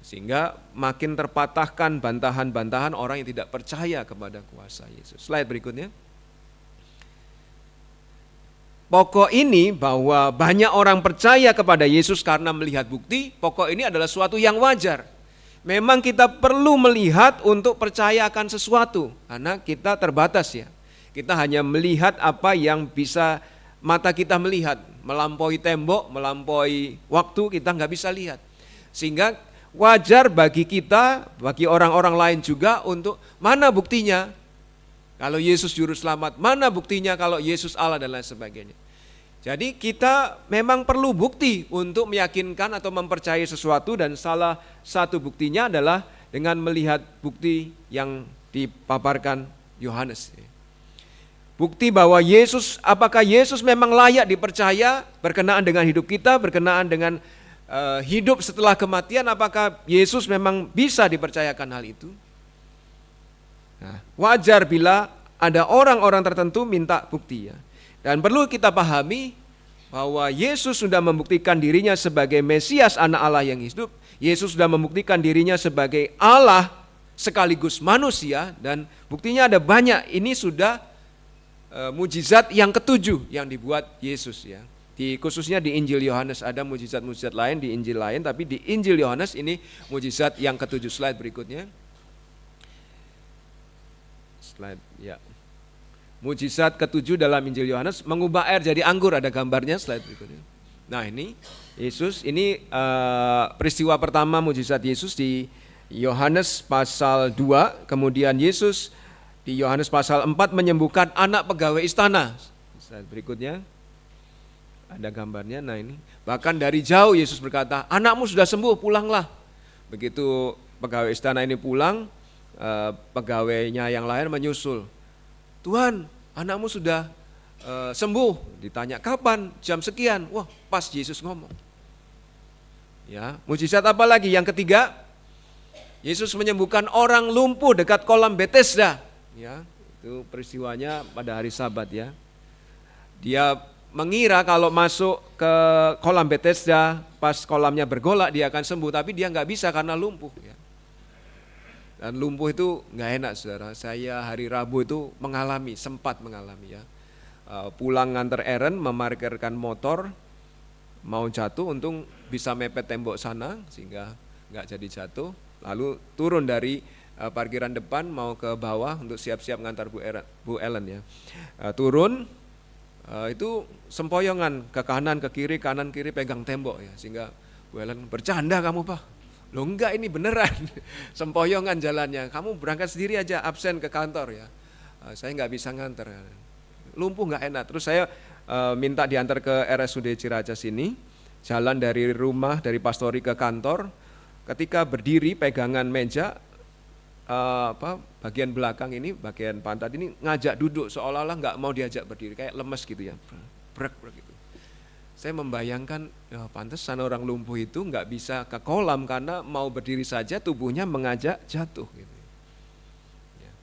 Sehingga makin terpatahkan bantahan-bantahan orang yang tidak percaya kepada kuasa Yesus. Slide berikutnya. Pokok ini bahwa banyak orang percaya kepada Yesus karena melihat bukti, pokok ini adalah suatu yang wajar. Memang kita perlu melihat untuk percaya akan sesuatu, karena kita terbatas ya. Kita hanya melihat apa yang bisa mata kita melihat, melampaui tembok, melampaui waktu kita nggak bisa lihat. Sehingga wajar bagi kita, bagi orang-orang lain juga untuk mana buktinya kalau Yesus juru selamat, mana buktinya kalau Yesus Allah dan lain sebagainya. Jadi kita memang perlu bukti untuk meyakinkan atau mempercayai sesuatu, dan salah satu buktinya adalah dengan melihat bukti yang dipaparkan Yohanes. Bukti bahwa apakah Yesus memang layak dipercaya berkenaan dengan hidup kita, berkenaan dengan hidup setelah kematian, apakah Yesus memang bisa dipercayakan hal itu? Nah, wajar bila ada orang-orang tertentu minta bukti ya. Dan perlu kita pahami bahwa Yesus sudah membuktikan dirinya sebagai Mesias, anak Allah yang hidup. Yesus sudah membuktikan dirinya sebagai Allah sekaligus manusia, dan buktinya ada banyak. Ini sudah mujizat yang ke-7 yang dibuat Yesus ya. Khususnya di Injil Yohanes ada mujizat-mujizat lain di Injil lain, tapi di Injil Yohanes ini mujizat yang ke-7. Slide berikutnya. Slide ya. Mujizat ke-7 dalam Injil Yohanes, mengubah air jadi anggur, ada gambarnya, slide berikutnya. Nah, ini Yesus, ini peristiwa pertama mujizat Yesus di Yohanes pasal 2, kemudian Yesus di Yohanes pasal 4 menyembuhkan anak pegawai istana. Slide berikutnya. Ada gambarnya. Nah, ini bahkan dari jauh Yesus berkata, "Anakmu sudah sembuh, pulanglah." Begitu pegawai istana ini pulang, pegawainya yang lain menyusul. "Tuhan, anakmu sudah sembuh." Ditanya, "Kapan?" "Jam sekian." Wah, pas Yesus ngomong. Ya, mujizat apa lagi? Yang ketiga, Yesus menyembuhkan orang lumpuh dekat kolam Bethesda. Ya, itu peristiwanya pada hari Sabat ya. Dia mengira kalau masuk ke kolam Bethesda, pas kolamnya bergolak dia akan sembuh, tapi dia nggak bisa karena lumpuh. Ya. Dan lumpuh itu nggak enak, saudara. Saya hari Rabu itu sempat mengalami ya. Pulang nganter Eren, memarkirkan motor, mau jatuh, untung bisa mepet tembok sana sehingga nggak jadi jatuh. Lalu turun dari parkiran depan mau ke bawah untuk siap-siap ngantar Bu Ellen ya. Turun itu sempoyongan ke kanan ke kiri, kanan kiri pegang tembok ya, sehingga Bu Ellen, bercanda kamu Pak? Loh enggak, ini beneran. Sempoyongan jalannya, kamu berangkat sendiri aja, absen ke kantor ya. Saya nggak bisa nganter. Lumpuh nggak enak. Terus saya minta diantar ke RSUD Ciracas ini, jalan dari rumah, dari pastori ke kantor. Ketika berdiri pegangan meja, bagian belakang ini, bagian pantat ini ngajak duduk, seolah-olah nggak mau diajak berdiri, kayak lemes gitu ya, brek gitu. Saya membayangkan, ya pantesan orang lumpuh itu nggak bisa ke kolam karena mau berdiri saja tubuhnya mengajak jatuh. Gitu. Ya.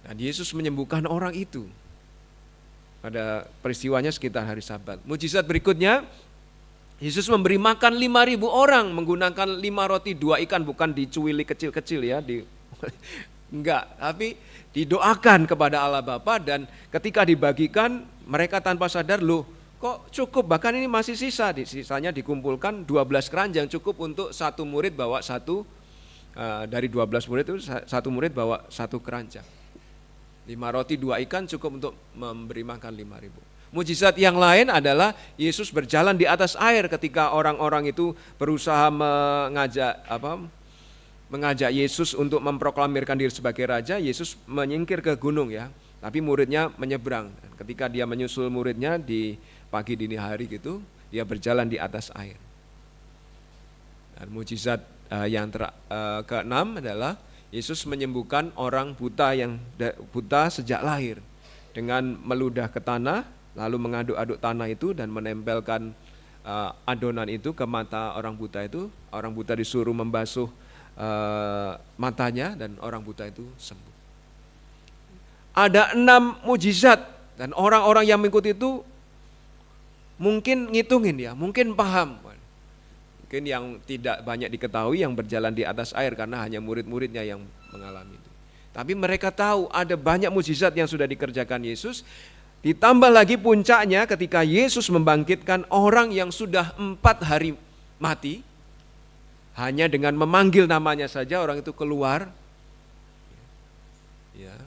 Dan Yesus menyembuhkan orang itu. Pada peristiwanya sekitar hari Sabat. Mujizat berikutnya, Yesus memberi makan 5.000 orang menggunakan 5 roti 2 ikan, bukan dicuili kecil-kecil ya, enggak, tapi didoakan kepada Allah Bapa, dan ketika dibagikan mereka tanpa sadar, loh kok cukup, bahkan ini masih sisanya dikumpulkan 12 keranjang, cukup untuk satu murid bawa satu, dari 12 murid itu satu murid bawa satu keranjang. 5 roti 2 ikan cukup untuk memberi makan 5.000. Mujizat yang lain adalah Yesus berjalan di atas air ketika orang-orang itu berusaha mengajak Yesus untuk memproklamirkan diri sebagai raja. Yesus menyingkir ke gunung ya, tapi muridnya menyeberang. Ketika dia menyusul muridnya di pagi dini hari gitu, dia berjalan di atas air. Dan mujizat yang keenam adalah Yesus menyembuhkan orang buta yang buta sejak lahir dengan meludah ke tanah, lalu mengaduk-aduk tanah itu dan menempelkan adonan itu ke mata orang buta itu. Orang buta disuruh membasuh matanya dan orang buta itu sembuh. Ada 6 mujizat dan orang-orang yang mengikuti itu mungkin ngitungin ya, mungkin paham. Mungkin yang tidak banyak diketahui yang berjalan di atas air karena hanya murid-muridnya yang mengalami itu. Tapi mereka tahu ada banyak mujizat yang sudah dikerjakan Yesus. Ditambah lagi puncaknya ketika Yesus membangkitkan orang yang sudah 4 hari mati. Hanya dengan memanggil namanya saja orang itu keluar. Ya.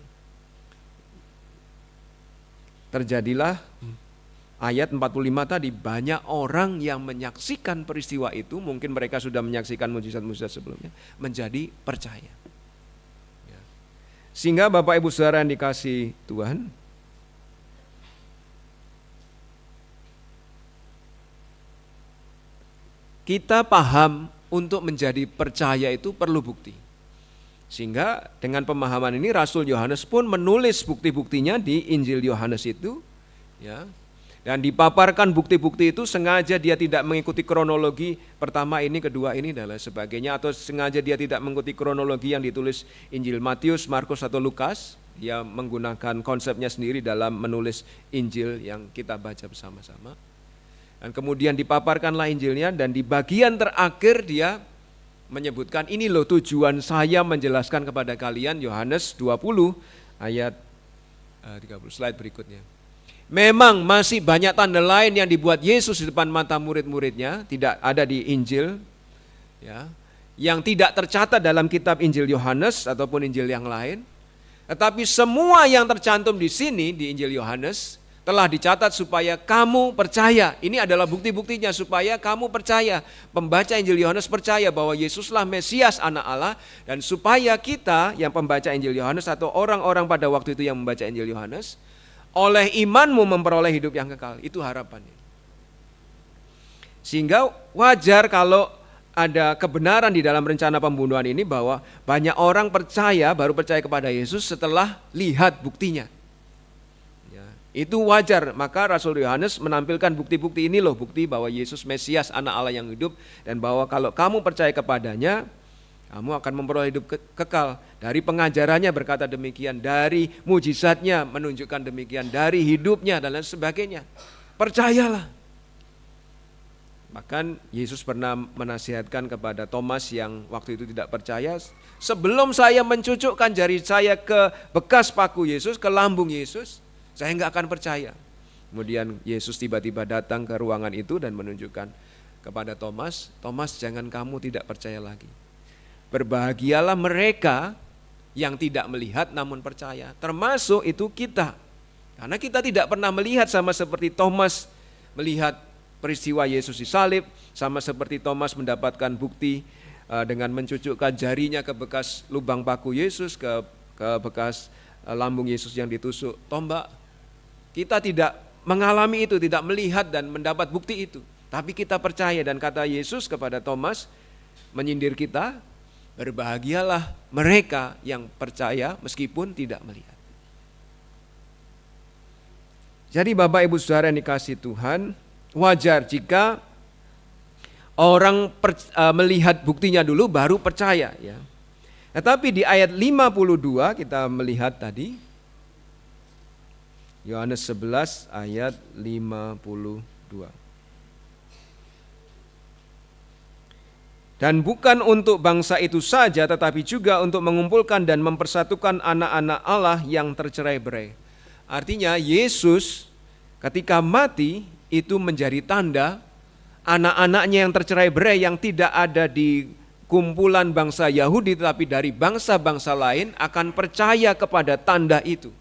Terjadilah ayat 45 tadi, banyak orang yang menyaksikan peristiwa itu, mungkin mereka sudah menyaksikan mujizat-mujizat sebelumnya, menjadi percaya. Ya. Sehingga Bapak Ibu Saudara yang dikasihi Tuhan, kita paham untuk menjadi percaya itu perlu bukti. Sehingga dengan pemahaman ini Rasul Yohanes pun menulis bukti-buktinya di Injil Yohanes itu, ya. Dan dipaparkan bukti-bukti itu, sengaja dia tidak mengikuti kronologi pertama ini, kedua ini dan lain sebagainya, atau sengaja dia tidak mengikuti kronologi yang ditulis Injil Matius, Markus atau Lukas. Dia menggunakan konsepnya sendiri dalam menulis Injil yang kita baca bersama-sama. Dan kemudian dipaparkanlah Injilnya, dan di bagian terakhir dia menyebutkan, ini loh tujuan saya menjelaskan kepada kalian, Yohanes 20 ayat 30, slide berikutnya. Memang masih banyak tanda lain yang dibuat Yesus di depan mata murid-muridnya, tidak ada di Injil, ya, yang tidak tercatat dalam kitab Injil Yohanes ataupun Injil yang lain. Tetapi semua yang tercantum di sini di Injil Yohanes telah dicatat supaya kamu percaya. Ini adalah bukti-buktinya supaya kamu percaya. Pembaca Injil Yohanes percaya bahwa Yesuslah Mesias Anak Allah, dan supaya kita yang pembaca Injil Yohanes atau orang-orang pada waktu itu yang membaca Injil Yohanes, oleh imanmu memperoleh hidup yang kekal. Itu harapannya. Sehingga wajar kalau ada kebenaran di dalam rencana pembunuhan ini, bahwa banyak orang percaya, baru percaya kepada Yesus setelah lihat buktinya. Ya, itu wajar. Maka Rasul Yohanes menampilkan bukti-bukti ini loh, bukti bahwa Yesus Mesias Anak Allah yang hidup, dan bahwa kalau kamu percaya kepadanya, kamu akan memperoleh hidup kekal. Dari pengajarannya berkata demikian, dari mujizatnya menunjukkan demikian, dari hidupnya dan lain sebagainya. Percayalah. Bahkan Yesus pernah menasihatkan kepada Thomas yang waktu itu tidak percaya, sebelum saya mencucukkan jari saya ke bekas paku Yesus, ke lambung Yesus, saya enggak akan percaya. Kemudian Yesus tiba-tiba datang ke ruangan itu dan menunjukkan kepada Thomas, Thomas jangan kamu tidak percaya lagi. Berbahagialah mereka yang tidak melihat namun percaya, termasuk itu kita. Karena kita tidak pernah melihat, sama seperti Thomas melihat peristiwa Yesus disalib, sama seperti Thomas mendapatkan bukti dengan mencucukkan jarinya ke bekas lubang paku Yesus, ke bekas lambung Yesus yang ditusuk tombak. Kita tidak mengalami itu, tidak melihat dan mendapat bukti itu. Tapi kita percaya, dan kata Yesus kepada Thomas, menyindir kita, berbahagialah mereka yang percaya meskipun tidak melihat. Jadi Bapak Ibu Saudara yang dikasihi Tuhan, wajar jika orang melihat buktinya dulu baru percaya ya. Tetapi di ayat 52 kita melihat tadi, Yohanes 11 ayat 52. Dan bukan untuk bangsa itu saja, tetapi juga untuk mengumpulkan dan mempersatukan anak-anak Allah yang tercerai-berai. Artinya Yesus ketika mati itu menjadi tanda anak-anaknya yang tercerai-berai, yang tidak ada di kumpulan bangsa Yahudi tetapi dari bangsa-bangsa lain, akan percaya kepada tanda itu.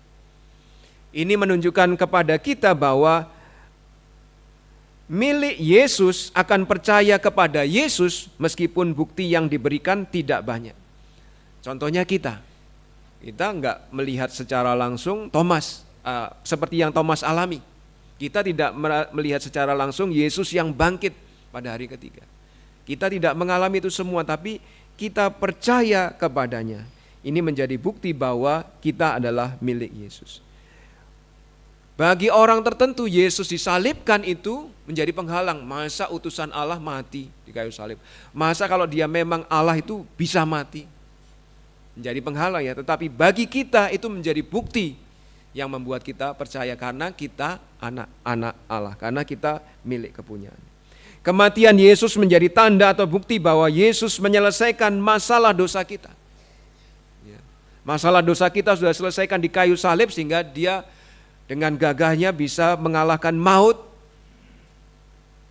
Ini menunjukkan kepada kita bahwa milik Yesus akan percaya kepada Yesus meskipun bukti yang diberikan tidak banyak. Contohnya kita enggak melihat secara langsung Thomas, seperti yang Thomas alami. Kita tidak melihat secara langsung Yesus yang bangkit pada hari ketiga. Kita tidak mengalami itu semua, tapi kita percaya kepadanya. Ini menjadi bukti bahwa kita adalah milik Yesus. Bagi orang tertentu Yesus disalibkan itu menjadi penghalang. Masa utusan Allah mati di kayu salib? Masa kalau dia memang Allah itu bisa mati? Menjadi penghalang ya. Tetapi bagi kita itu menjadi bukti yang membuat kita percaya, karena kita anak-anak Allah, karena kita milik kepunyaan. Kematian Yesus menjadi tanda atau bukti bahwa Yesus menyelesaikan masalah dosa kita. Masalah dosa kita sudah selesaikan di kayu salib, sehingga dia dengan gagahnya bisa mengalahkan maut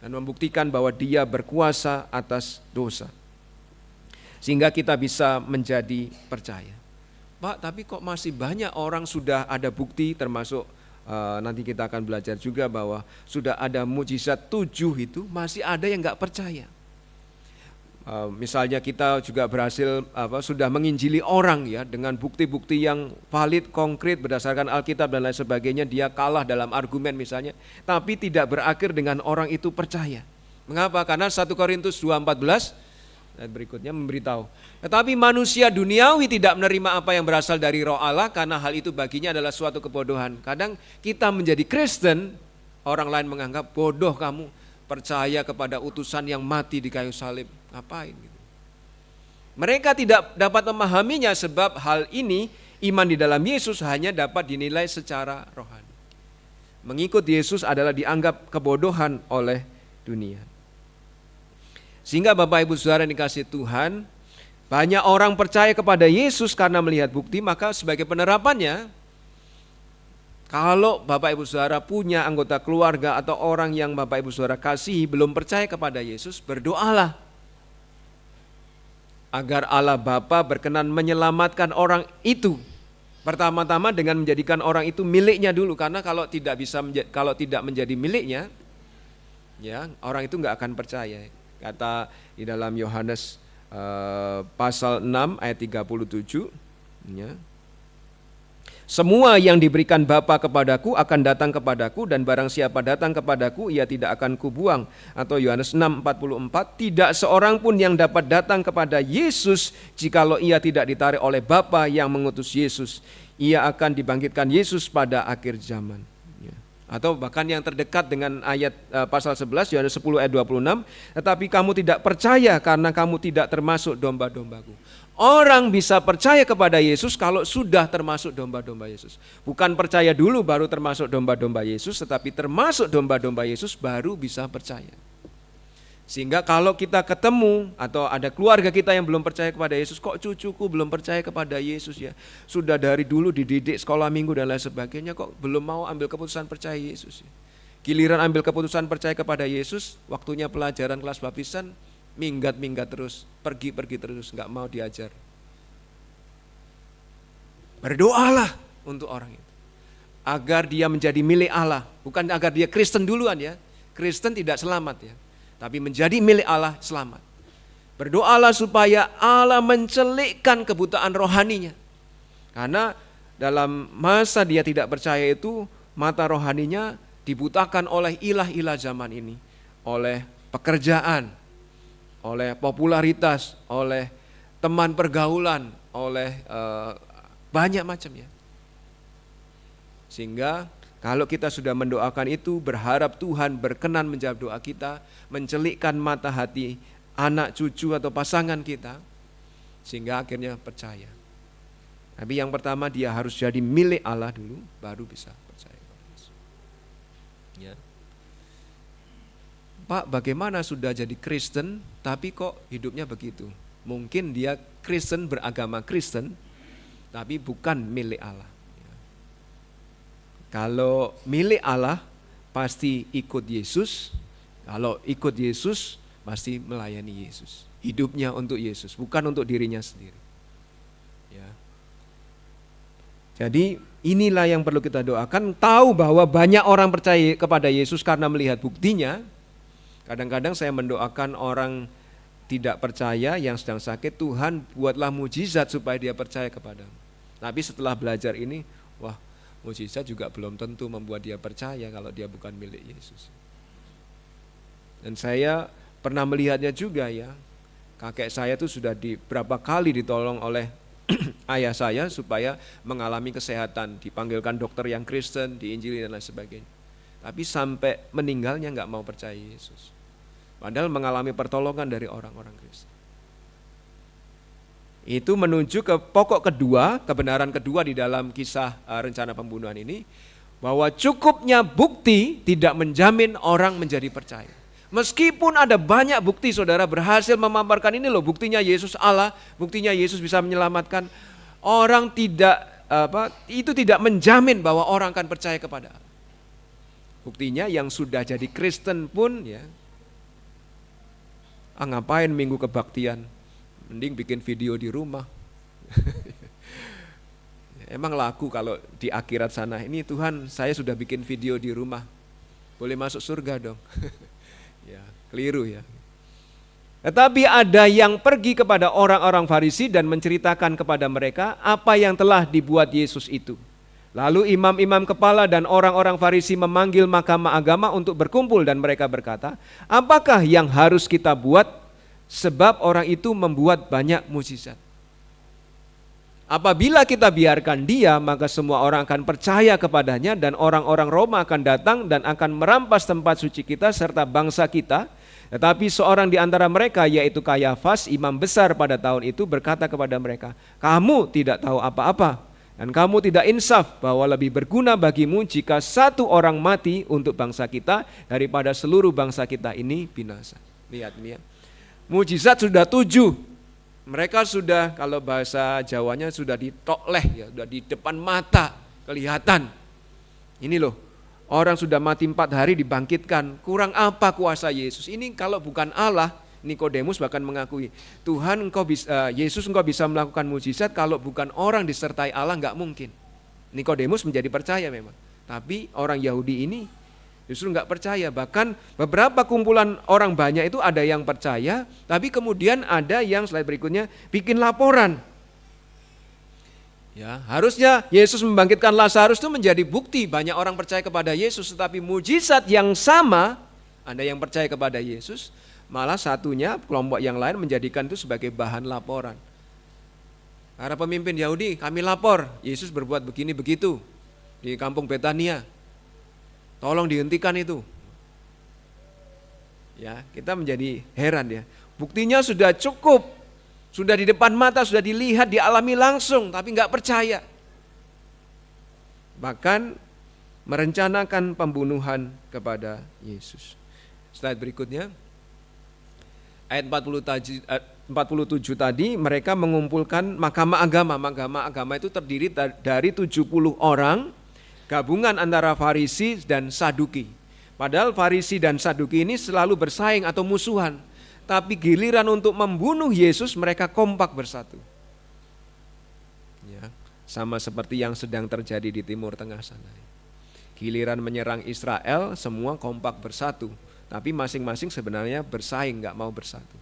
dan membuktikan bahwa dia berkuasa atas dosa. Sehingga kita bisa menjadi percaya. Pak, tapi kok masih banyak orang sudah ada bukti, termasuk nanti kita akan belajar juga bahwa sudah ada mukjizat 7 itu, masih ada yang enggak percaya. Misalnya kita juga berhasil sudah menginjili orang ya, dengan bukti-bukti yang valid, konkret berdasarkan Alkitab dan lain sebagainya, dia kalah dalam argumen misalnya, tapi tidak berakhir dengan orang itu percaya. Mengapa? Karena 1 Korintus 2:14 dan berikutnya memberitahu, tetapi manusia duniawi tidak menerima apa yang berasal dari Roh Allah, karena hal itu baginya adalah suatu kebodohan. Kadang kita menjadi Kristen, orang lain menganggap bodoh kamu percaya kepada utusan yang mati di kayu salib. Ngapain gitu? Mereka tidak dapat memahaminya, sebab hal ini, iman di dalam Yesus hanya dapat dinilai secara rohani. Mengikut Yesus adalah dianggap kebodohan oleh dunia. Sehingga Bapak Ibu Saudara yang dikasihi Tuhan, banyak orang percaya kepada Yesus karena melihat bukti. Maka sebagai penerapannya, kalau Bapak Ibu Saudara punya anggota keluarga atau orang yang Bapak Ibu Saudara kasihi belum percaya kepada Yesus, berdoalah agar Allah Bapa berkenan menyelamatkan orang itu. Pertama-tama dengan menjadikan orang itu miliknya dulu, karena kalau tidak menjadi miliknya, ya orang itu nggak akan percaya. Kata di dalam Yohanes pasal 6 ayat 37, ya. Semua yang diberikan Bapa kepadaku akan datang kepadaku, dan barang siapa datang kepadaku ia tidak akan kubuang. Atau Yohanes 6:44, tidak seorang pun yang dapat datang kepada Yesus jikalau ia tidak ditarik oleh Bapa yang mengutus Yesus. Ia akan dibangkitkan Yesus pada akhir zaman. Ya. Atau bahkan yang terdekat dengan ayat pasal 11 Yohanes 10 ayat 26, tetapi kamu tidak percaya karena kamu tidak termasuk domba-dombaku. Orang bisa percaya kepada Yesus kalau sudah termasuk domba-domba Yesus. Bukan percaya dulu baru termasuk domba-domba Yesus, tetapi termasuk domba-domba Yesus baru bisa percaya. Sehingga kalau kita ketemu atau ada keluarga kita yang belum percaya kepada Yesus, kok cucuku belum percaya kepada Yesus ya? Sudah dari dulu dididik sekolah minggu dan lain sebagainya, kok belum mau ambil keputusan percaya Yesus ya? Giliran ambil keputusan percaya kepada Yesus, waktunya pelajaran kelas baptisan, minggat terus, pergi terus, nggak mau diajar. Berdoalah untuk orang itu, agar dia menjadi milik Allah, bukan agar dia Kristen duluan ya. Kristen tidak selamat ya, tapi menjadi milik Allah selamat. Berdoalah supaya Allah mencelikkan kebutaan rohaninya. Karena dalam masa dia tidak percaya itu, mata rohaninya dibutakan oleh ilah-ilah zaman ini. Oleh pekerjaan, oleh popularitas, oleh teman pergaulan, oleh banyak macam ya. Sehingga kalau kita sudah mendoakan itu, berharap Tuhan berkenan menjawab doa kita, mencelikkan mata hati anak, cucu atau pasangan kita, sehingga akhirnya percaya. Tapi yang pertama dia harus jadi milik Allah dulu, baru bisa percaya. Ya. Pak, bagaimana sudah jadi Kristen, tapi kok hidupnya begitu? Mungkin dia Kristen, beragama Kristen, tapi bukan milik Allah. Kalau milik Allah pasti ikut Yesus, kalau ikut Yesus pasti melayani Yesus. Hidupnya untuk Yesus, bukan untuk dirinya sendiri. Ya. Jadi inilah yang perlu kita doakan, tahu bahwa banyak orang percaya kepada Yesus karena melihat buktinya. Kadang-kadang saya mendoakan orang tidak percaya yang sedang sakit, Tuhan buatlah mujizat supaya dia percaya kepadamu. Tapi setelah belajar ini, wah, mujizat juga belum tentu membuat dia percaya kalau dia bukan milik Yesus. Dan saya pernah melihatnya juga ya, kakek saya tuh sudah berapa kali ditolong oleh ayah saya supaya mengalami kesehatan, dipanggilkan dokter yang Kristen, diinjili dan lain sebagainya. Tapi sampai meninggalnya nggak mau percaya Yesus. Padahal mengalami pertolongan dari orang-orang Kristen. Itu menuju ke pokok kedua, kebenaran kedua di dalam kisah rencana pembunuhan ini, bahwa cukupnya bukti tidak menjamin orang menjadi percaya. Meskipun ada banyak bukti saudara berhasil memaparkan ini loh, buktinya Yesus Allah, buktinya Yesus bisa menyelamatkan, orang itu tidak menjamin bahwa orang akan percaya kepada Allah. Buktinya yang sudah jadi Kristen pun ya, ngapain minggu kebaktian, mending bikin video di rumah. Emang laku kalau di akhirat sana, ini Tuhan saya sudah bikin video di rumah, boleh masuk surga dong. Ya, keliru ya. Tetapi ada yang pergi kepada orang-orang Farisi dan menceritakan kepada mereka apa yang telah dibuat Yesus itu. Lalu imam-imam kepala dan orang-orang Farisi memanggil mahkamah agama untuk berkumpul dan mereka berkata, apakah yang harus kita buat sebab orang itu membuat banyak mujizat? Apabila kita biarkan dia, maka semua orang akan percaya kepadanya dan orang-orang Roma akan datang dan akan merampas tempat suci kita serta bangsa kita. Tetapi seorang di antara mereka, yaitu Kayafas, imam besar pada tahun itu, berkata kepada mereka, kamu tidak tahu apa-apa dan kamu tidak insaf bahwa lebih berguna bagimu jika satu orang mati untuk bangsa kita daripada seluruh bangsa kita ini binasa. Lihat ini ya, mujizat sudah 7. Mereka sudah, kalau bahasa Jawanya sudah ditokleh ya, sudah di depan mata kelihatan. Ini loh, orang sudah mati 4 hari dibangkitkan, kurang apa kuasa Yesus? Ini kalau bukan Allah, Nikodemus bahkan mengakui, Tuhan Yesus engkau bisa melakukan mujizat, kalau bukan orang disertai Allah nggak mungkin. Nikodemus menjadi percaya memang, tapi orang Yahudi ini justru nggak percaya. Bahkan beberapa kumpulan orang banyak itu ada yang percaya, tapi kemudian ada yang slide berikutnya bikin laporan. Ya, harusnya Yesus membangkitkan Lazarus itu menjadi bukti banyak orang percaya kepada Yesus, tetapi mujizat yang sama, ada yang percaya kepada Yesus, malah satunya kelompok yang lain menjadikan itu sebagai bahan laporan. Para pemimpin Yahudi, kami lapor Yesus berbuat begini begitu di kampung Betania. Tolong dihentikan itu. Ya, kita menjadi heran ya. Buktinya sudah cukup, sudah di depan mata, sudah dilihat, dialami langsung, tapi nggak percaya. Bahkan merencanakan pembunuhan kepada Yesus. Slide berikutnya. Ayat 47 tadi, mereka mengumpulkan mahkamah agama. Mahkamah agama itu terdiri dari 70 orang, gabungan antara Farisi dan Saduki. Padahal Farisi dan Saduki ini selalu bersaing atau musuhan. Tapi giliran untuk membunuh Yesus, mereka kompak bersatu. Ya, sama seperti yang sedang terjadi di Timur Tengah sana. Giliran menyerang Israel, semua kompak bersatu. Tapi masing-masing sebenarnya bersaing, gak mau bersatu.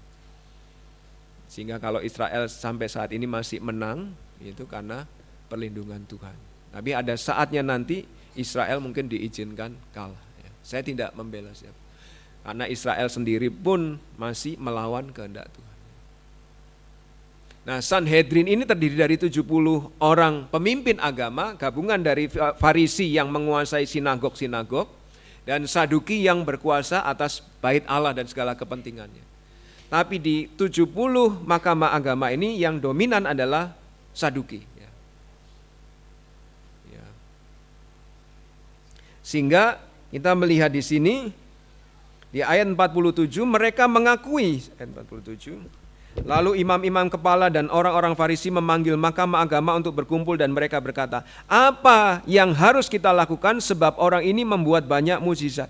Sehingga kalau Israel sampai saat ini masih menang, itu karena perlindungan Tuhan. Tapi ada saatnya nanti Israel mungkin diizinkan kalah. Saya tidak membela siapa. Karena Israel sendiri pun masih melawan kehendak Tuhan. Nah, Sanhedrin ini terdiri dari 70 orang pemimpin agama, gabungan dari Farisi yang menguasai sinagog-sinagog, dan Saduki yang berkuasa atas bait Allah dan segala kepentingannya. Tapi di 70 mahkamah agama ini yang dominan adalah Saduki. Ya. Sehingga kita melihat di sini, di ayat 47 mereka mengakui, ayat 47, lalu imam-imam kepala dan orang-orang Farisi memanggil mahkamah agama untuk berkumpul dan mereka berkata, apa yang harus kita lakukan sebab orang ini membuat banyak mujizat.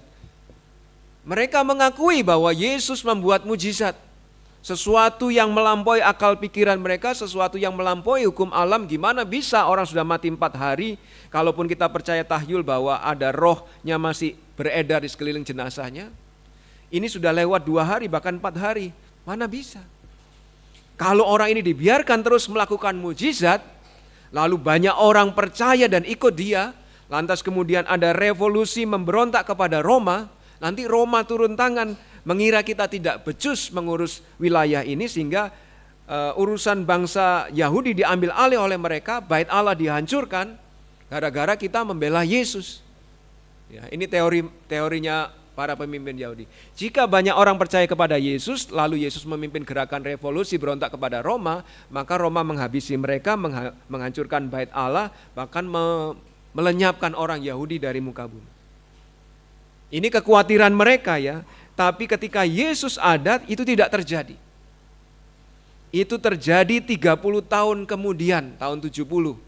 Mereka mengakui bahwa Yesus membuat mujizat. Sesuatu yang melampaui akal pikiran mereka, sesuatu yang melampaui hukum alam. Gimana bisa orang sudah mati 4 hari, kalaupun kita percaya tahyul bahwa ada rohnya masih beredar di sekeliling jenazahnya. Ini sudah lewat 2 hari bahkan 4 hari, mana bisa. Kalau orang ini dibiarkan terus melakukan mujizat, lalu banyak orang percaya dan ikut dia, lantas kemudian ada revolusi memberontak kepada Roma, nanti Roma turun tangan, mengira kita tidak becus mengurus wilayah ini sehingga urusan bangsa Yahudi diambil alih oleh mereka, bait Allah dihancurkan gara-gara kita membela Yesus. Ya, ini teorinya para pemimpin Yahudi. Jika banyak orang percaya kepada Yesus, lalu Yesus memimpin gerakan revolusi berontak kepada Roma, maka Roma menghabisi mereka, menghancurkan bait Allah, bahkan melenyapkan orang Yahudi dari muka bumi. Ini kekhawatiran mereka ya. Tapi ketika Yesus ada, itu tidak terjadi. Itu terjadi 30 tahun kemudian, tahun 70.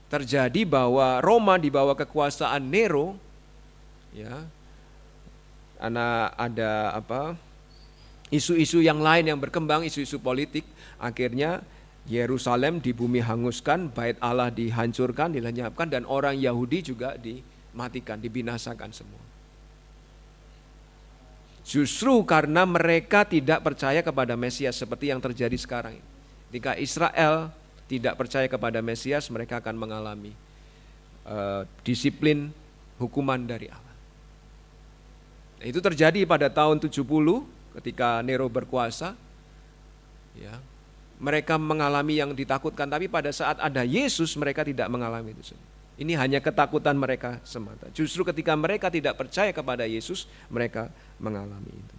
Terjadi bahwa Roma di bawah kekuasaan Nero, ya, ada isu-isu yang lain yang berkembang, isu-isu politik. Akhirnya Yerusalem di bumi hanguskan, bait Allah dihancurkan, dilenyapkan, dan orang Yahudi juga dimatikan, dibinasakan semua. Justru karena mereka tidak percaya kepada Mesias seperti yang terjadi sekarang. Ketika Israel tidak percaya kepada Mesias, mereka akan mengalami disiplin hukuman dari Allah. Itu terjadi pada tahun 70 ketika Nero berkuasa. Ya, mereka mengalami yang ditakutkan, tapi pada saat ada Yesus mereka tidak mengalami itu. Ini hanya ketakutan mereka semata. Justru ketika mereka tidak percaya kepada Yesus, mereka mengalami itu.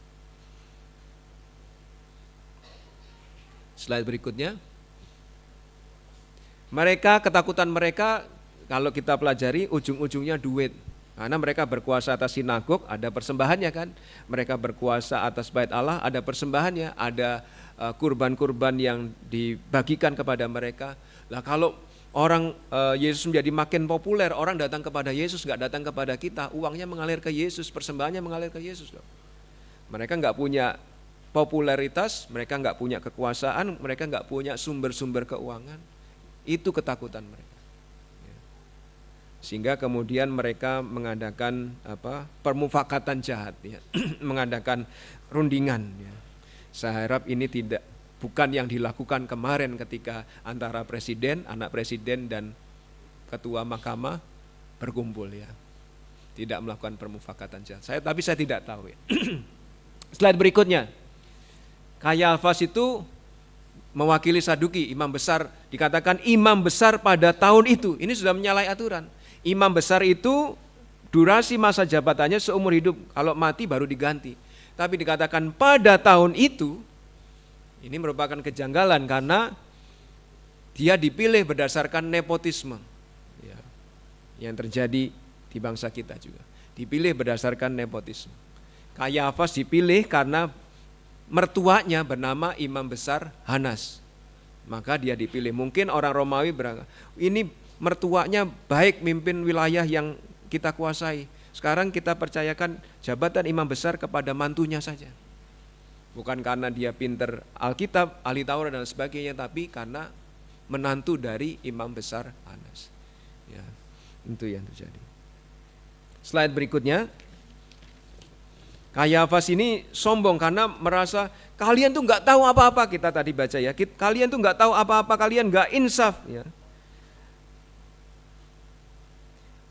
Slide berikutnya. Ketakutan mereka kalau kita pelajari ujung-ujungnya duit. Karena mereka berkuasa atas sinagog, ada persembahannya kan. Mereka berkuasa atas bait Allah, ada persembahannya, ada kurban-kurban yang dibagikan kepada mereka. Lah kalau orang Yesus menjadi makin populer, orang datang kepada Yesus, nggak datang kepada kita, uangnya mengalir ke Yesus, persembahannya mengalir ke Yesus. Mereka nggak punya popularitas, mereka nggak punya kekuasaan, mereka nggak punya sumber-sumber keuangan. Itu ketakutan mereka. Sehingga kemudian mereka mengadakan permufakatan jahat, ya. Mengadakan rundingan. Ya. Saya harap ini bukan yang dilakukan kemarin ketika antara presiden, anak presiden dan ketua mahkamah berkumpul ya. Tidak melakukan permufakatan jahat. Tapi saya tidak tahu ya. Slide berikutnya. Kayafas itu mewakili Saduki, imam besar, dikatakan imam besar pada tahun itu. Ini sudah menyalahi aturan. Imam besar itu durasi masa jabatannya seumur hidup, kalau mati baru diganti. Tapi dikatakan pada tahun itu, ini merupakan kejanggalan karena dia dipilih berdasarkan nepotisme, ya, yang terjadi di bangsa kita juga. Dipilih berdasarkan nepotisme. Kayafas dipilih karena mertuanya bernama Imam Besar Hanas. Maka dia dipilih. Mungkin orang Romawi berangkat, ini mertuanya baik mimpin wilayah yang kita kuasai. Sekarang kita percayakan jabatan imam besar kepada mantunya saja. Bukan karena dia pinter Alkitab, ahli Taurat dan sebagainya, tapi karena menantu dari imam besar Hanas. Ya, itu yang terjadi. Slide berikutnya. Kayafas ini sombong karena merasa kalian tuh nggak tahu apa-apa, kita tadi baca ya. Kalian tuh nggak tahu apa-apa, kalian nggak insaf. Ya.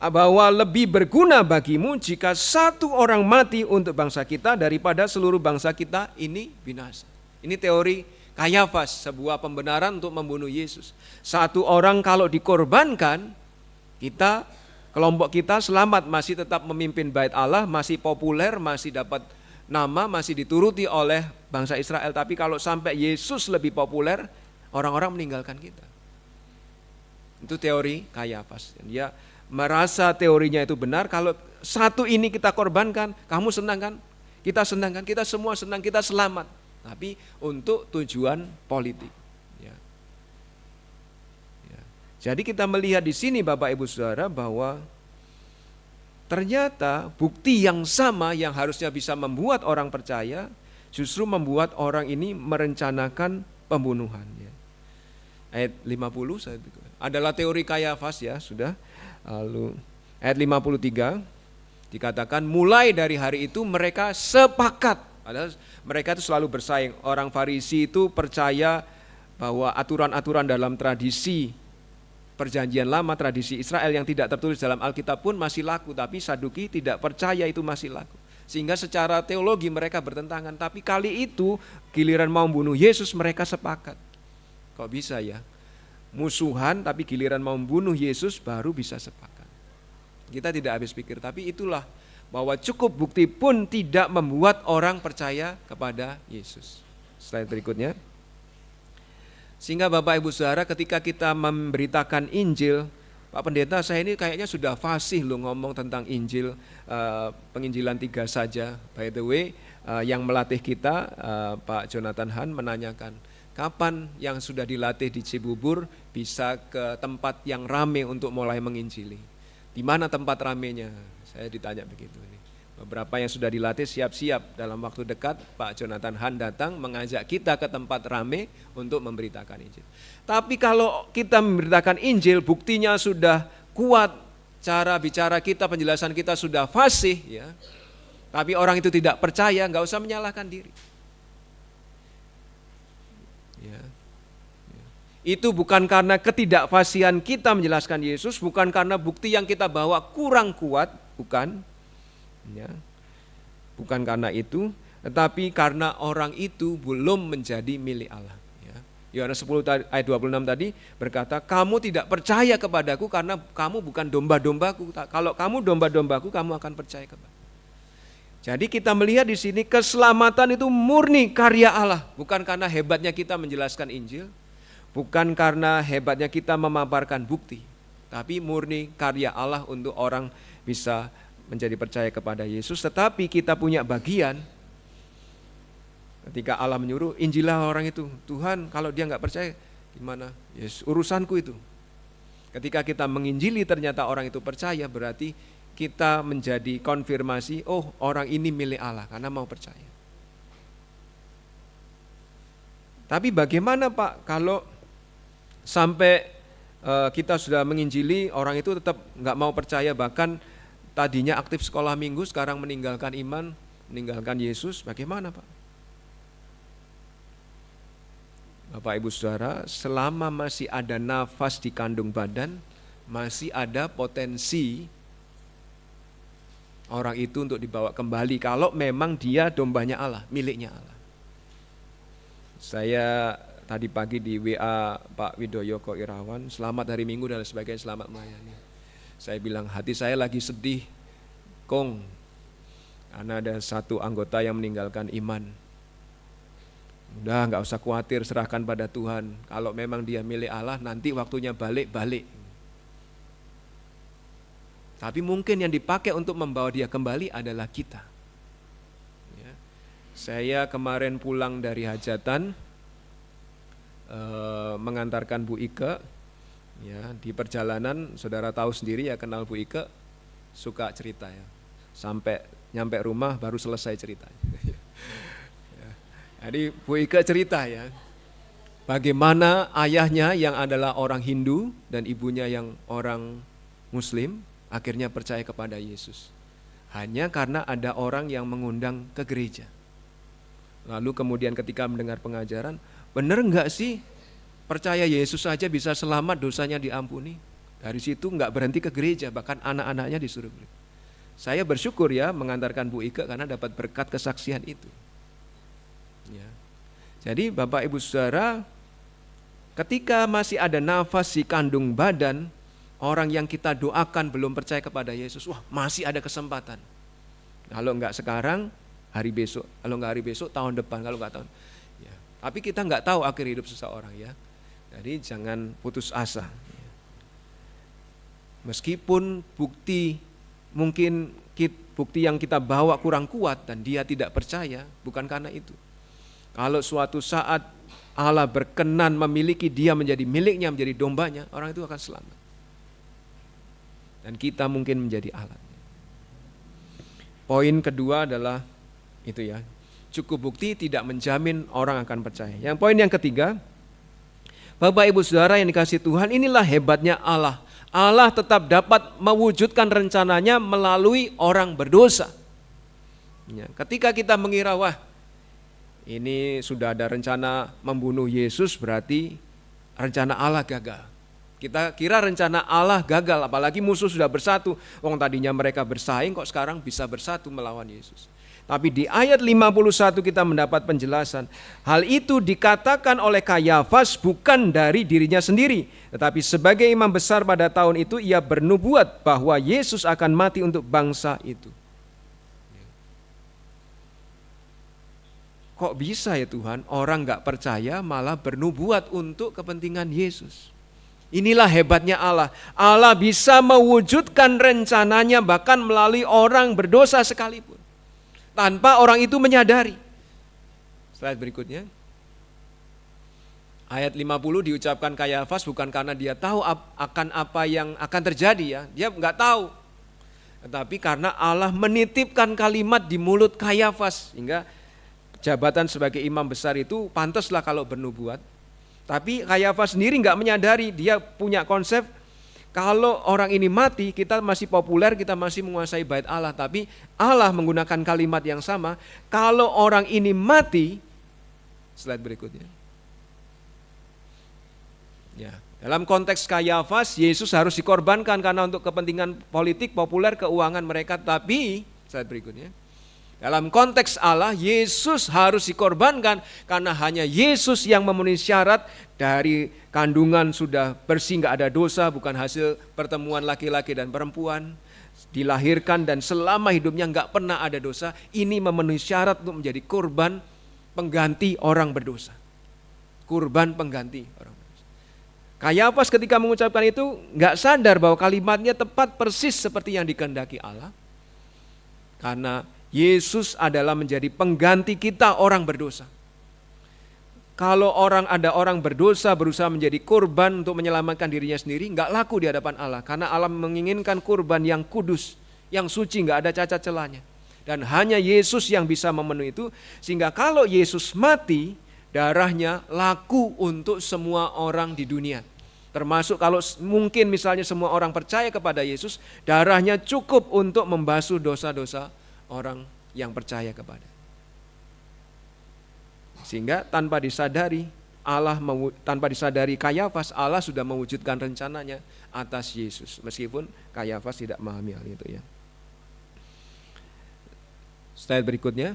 Bahwa lebih berguna bagimu jika satu orang mati untuk bangsa kita daripada seluruh bangsa kita ini binasa. Ini teori Kayafas, sebuah pembenaran untuk membunuh Yesus. Satu orang kalau dikorbankan, kita, kelompok kita selamat, masih tetap memimpin bait Allah, masih populer, masih dapat nama, masih dituruti oleh bangsa Israel. Tapi kalau sampai Yesus lebih populer, orang-orang meninggalkan kita. Itu teori Kayafas. Dia merasa teorinya itu benar, kalau satu ini kita korbankan, kamu senang kan? Kita senang kan? Kita semua senang, kita selamat. Tapi untuk tujuan politik. Ya. Ya. Jadi kita melihat di sini Bapak Ibu Saudara bahwa ternyata bukti yang sama yang harusnya bisa membuat orang percaya, justru membuat orang ini merencanakan pembunuhan. Ya. Ayat 50 adalah teori Kayafas ya, sudah. Lalu ayat 53 dikatakan mulai dari hari itu mereka sepakat. Padahal mereka itu selalu bersaing. Orang Farisi itu percaya bahwa aturan-aturan dalam tradisi perjanjian lama, tradisi Israel yang tidak tertulis dalam Alkitab pun masih laku. Tapi Saduki tidak percaya itu masih laku. Sehingga secara teologi mereka bertentangan. Tapi kali itu giliran mau bunuh Yesus mereka sepakat. Kok bisa ya? Musuhan tapi giliran mau membunuh Yesus baru bisa sepakat. Kita tidak habis pikir, tapi itulah bahwa cukup bukti pun tidak membuat orang percaya kepada Yesus. Slide berikutnya. Sehingga Bapak Ibu Saudara ketika kita memberitakan Injil, Pak Pendeta saya ini kayaknya sudah fasih loh ngomong tentang Injil, penginjilan 3 saja. By the way, yang melatih kita Pak Jonathan Han menanyakan, kapan yang sudah dilatih di Cibubur bisa ke tempat yang rame untuk mulai menginjili? Di mana tempat ramenya? Saya ditanya begitu. Beberapa yang sudah dilatih siap-siap dalam waktu dekat Pak Jonathan Han datang mengajak kita ke tempat rame untuk memberitakan Injil. Tapi kalau kita memberitakan Injil, buktinya sudah kuat, cara bicara kita, penjelasan kita sudah fasih, ya. Tapi orang itu tidak percaya, nggak usah menyalahkan diri. Ya. Itu bukan karena ketidakfasihan kita menjelaskan Yesus, bukan karena bukti yang kita bawa kurang kuat, bukan. Ya. Bukan karena itu, tetapi karena orang itu belum menjadi milik Allah. Ya. Yohanes 10 ayat 26 tadi berkata, kamu tidak percaya kepadaku karena kamu bukan domba-dombaku. Kalau kamu domba-dombaku, kamu akan percaya kepada. Jadi kita melihat di sini keselamatan itu murni karya Allah, bukan karena hebatnya kita menjelaskan Injil, bukan karena hebatnya kita memaparkan bukti, tapi murni karya Allah untuk orang bisa menjadi percaya kepada Yesus. Tetapi kita punya bagian ketika Allah menyuruh, Injilah orang itu. Tuhan, kalau dia nggak percaya gimana? Yes, urusanku itu. Ketika kita menginjili ternyata orang itu percaya, berarti kita menjadi konfirmasi, oh orang ini milik Allah karena mau percaya. Tapi bagaimana Pak kalau sampai kita sudah menginjili, orang itu tetap nggak mau percaya, bahkan tadinya aktif sekolah minggu, sekarang meninggalkan iman, meninggalkan Yesus, bagaimana Pak? Bapak Ibu Saudara, selama masih ada nafas di kandung badan, masih ada potensi orang itu untuk dibawa kembali kalau memang dia dombanya Allah, miliknya Allah. Saya tadi pagi di WA Pak Widoyoko Irawan, selamat hari Minggu dan sebagainya, selamat melayani. Saya bilang hati saya lagi sedih menikung karena ada satu anggota yang meninggalkan iman. Udah nggak usah khawatir, serahkan pada Tuhan. Kalau memang dia milik Allah, nanti waktunya balik. Tapi mungkin yang dipakai untuk membawa dia kembali adalah kita. Ya. Saya kemarin pulang dari hajatan, mengantarkan Bu Ike. Ya, di perjalanan saudara tahu sendiri ya, kenal Bu Ike, suka cerita ya. Sampai nyampe rumah baru selesai ceritanya. Jadi Bu Ike cerita ya, bagaimana ayahnya yang adalah orang Hindu dan ibunya yang orang Muslim akhirnya percaya kepada Yesus. Hanya karena ada orang yang mengundang ke gereja. Lalu kemudian ketika mendengar pengajaran, benar enggak sih percaya Yesus saja bisa selamat, dosanya diampuni? Dari situ enggak berhenti ke gereja, bahkan anak-anaknya disuruh gereja. Saya bersyukur ya mengantarkan Bu Ike karena dapat berkat kesaksian itu. Ya. Jadi Bapak Ibu Saudara, ketika masih ada nafas di kandung badan, orang yang kita doakan belum percaya kepada Yesus, wah masih ada kesempatan. Kalau enggak sekarang, hari besok. Kalau enggak hari besok, tahun depan. Kalau enggak tahun. Ya. Tapi kita enggak tahu akhir hidup seseorang ya. Jadi jangan putus asa. Meskipun bukti yang kita bawa kurang kuat dan dia tidak percaya, bukan karena itu. Kalau suatu saat Allah berkenan memiliki dia menjadi miliknya, menjadi dombanya, orang itu akan selamat. Dan kita mungkin menjadi alatnya. Poin kedua adalah itu ya, cukup bukti tidak menjamin orang akan percaya. Yang poin yang ketiga, Bapak Ibu Saudara yang dikasihi Tuhan, inilah hebatnya Allah. Allah tetap dapat mewujudkan rencananya melalui orang berdosa. Ya, ketika kita mengira, wah ini sudah ada rencana membunuh Yesus, berarti rencana Allah gagal. Kita kira rencana Allah gagal, apalagi musuh sudah bersatu. Wong tadinya mereka bersaing, kok sekarang bisa bersatu melawan Yesus. Tapi di ayat 51 kita mendapat penjelasan. Hal itu dikatakan oleh Kayafas bukan dari dirinya sendiri, tetapi sebagai imam besar pada tahun itu ia bernubuat bahwa Yesus akan mati untuk bangsa itu. Kok bisa ya Tuhan, orang gak percaya malah bernubuat untuk kepentingan Yesus. Inilah hebatnya Allah. Allah bisa mewujudkan rencananya bahkan melalui orang berdosa sekalipun, tanpa orang itu menyadari. Slide berikutnya. Ayat 50 diucapkan Kayafas bukan karena dia tahu akan apa yang akan terjadi ya. Dia gak tahu. Tetapi karena Allah menitipkan kalimat di mulut Kayafas, sehingga jabatan sebagai imam besar itu pantaslah kalau bernubuat. Tapi Kayafas sendiri nggak menyadari, dia punya konsep kalau orang ini mati kita masih populer, kita masih menguasai bait Allah. Tapi Allah menggunakan kalimat yang sama, kalau orang ini mati, slide berikutnya. Ya, dalam konteks Kayafas, Yesus harus dikorbankan karena untuk kepentingan politik, populer, keuangan mereka. Tapi slide berikutnya. Dalam konteks Allah, Yesus harus dikorbankan karena hanya Yesus yang memenuhi syarat dari kandungan sudah bersih, gak ada dosa, bukan hasil pertemuan laki-laki dan perempuan. Dilahirkan dan selama hidupnya gak pernah ada dosa. Ini memenuhi syarat untuk menjadi korban pengganti orang berdosa. Kurban pengganti orang berdosa. Kayafas ketika mengucapkan itu gak sadar bahwa kalimatnya tepat persis seperti yang dikehendaki Allah. Karena Yesus adalah menjadi pengganti kita orang berdosa. Kalau ada orang berdosa berusaha menjadi kurban untuk menyelamatkan dirinya sendiri, enggak laku di hadapan Allah. Karena Allah menginginkan kurban yang kudus, yang suci, enggak ada cacat celahnya. Dan hanya Yesus yang bisa memenuhi itu. Sehingga kalau Yesus mati, darahnya laku untuk semua orang di dunia. Termasuk kalau mungkin misalnya semua orang percaya kepada Yesus, darahnya cukup untuk membasuh dosa-dosa orang yang percaya kepada. Sehingga tanpa disadari Kayafas, Allah sudah mewujudkan rencananya atas Yesus. Meskipun Kayafas tidak memahami hal itu ya. Slide berikutnya.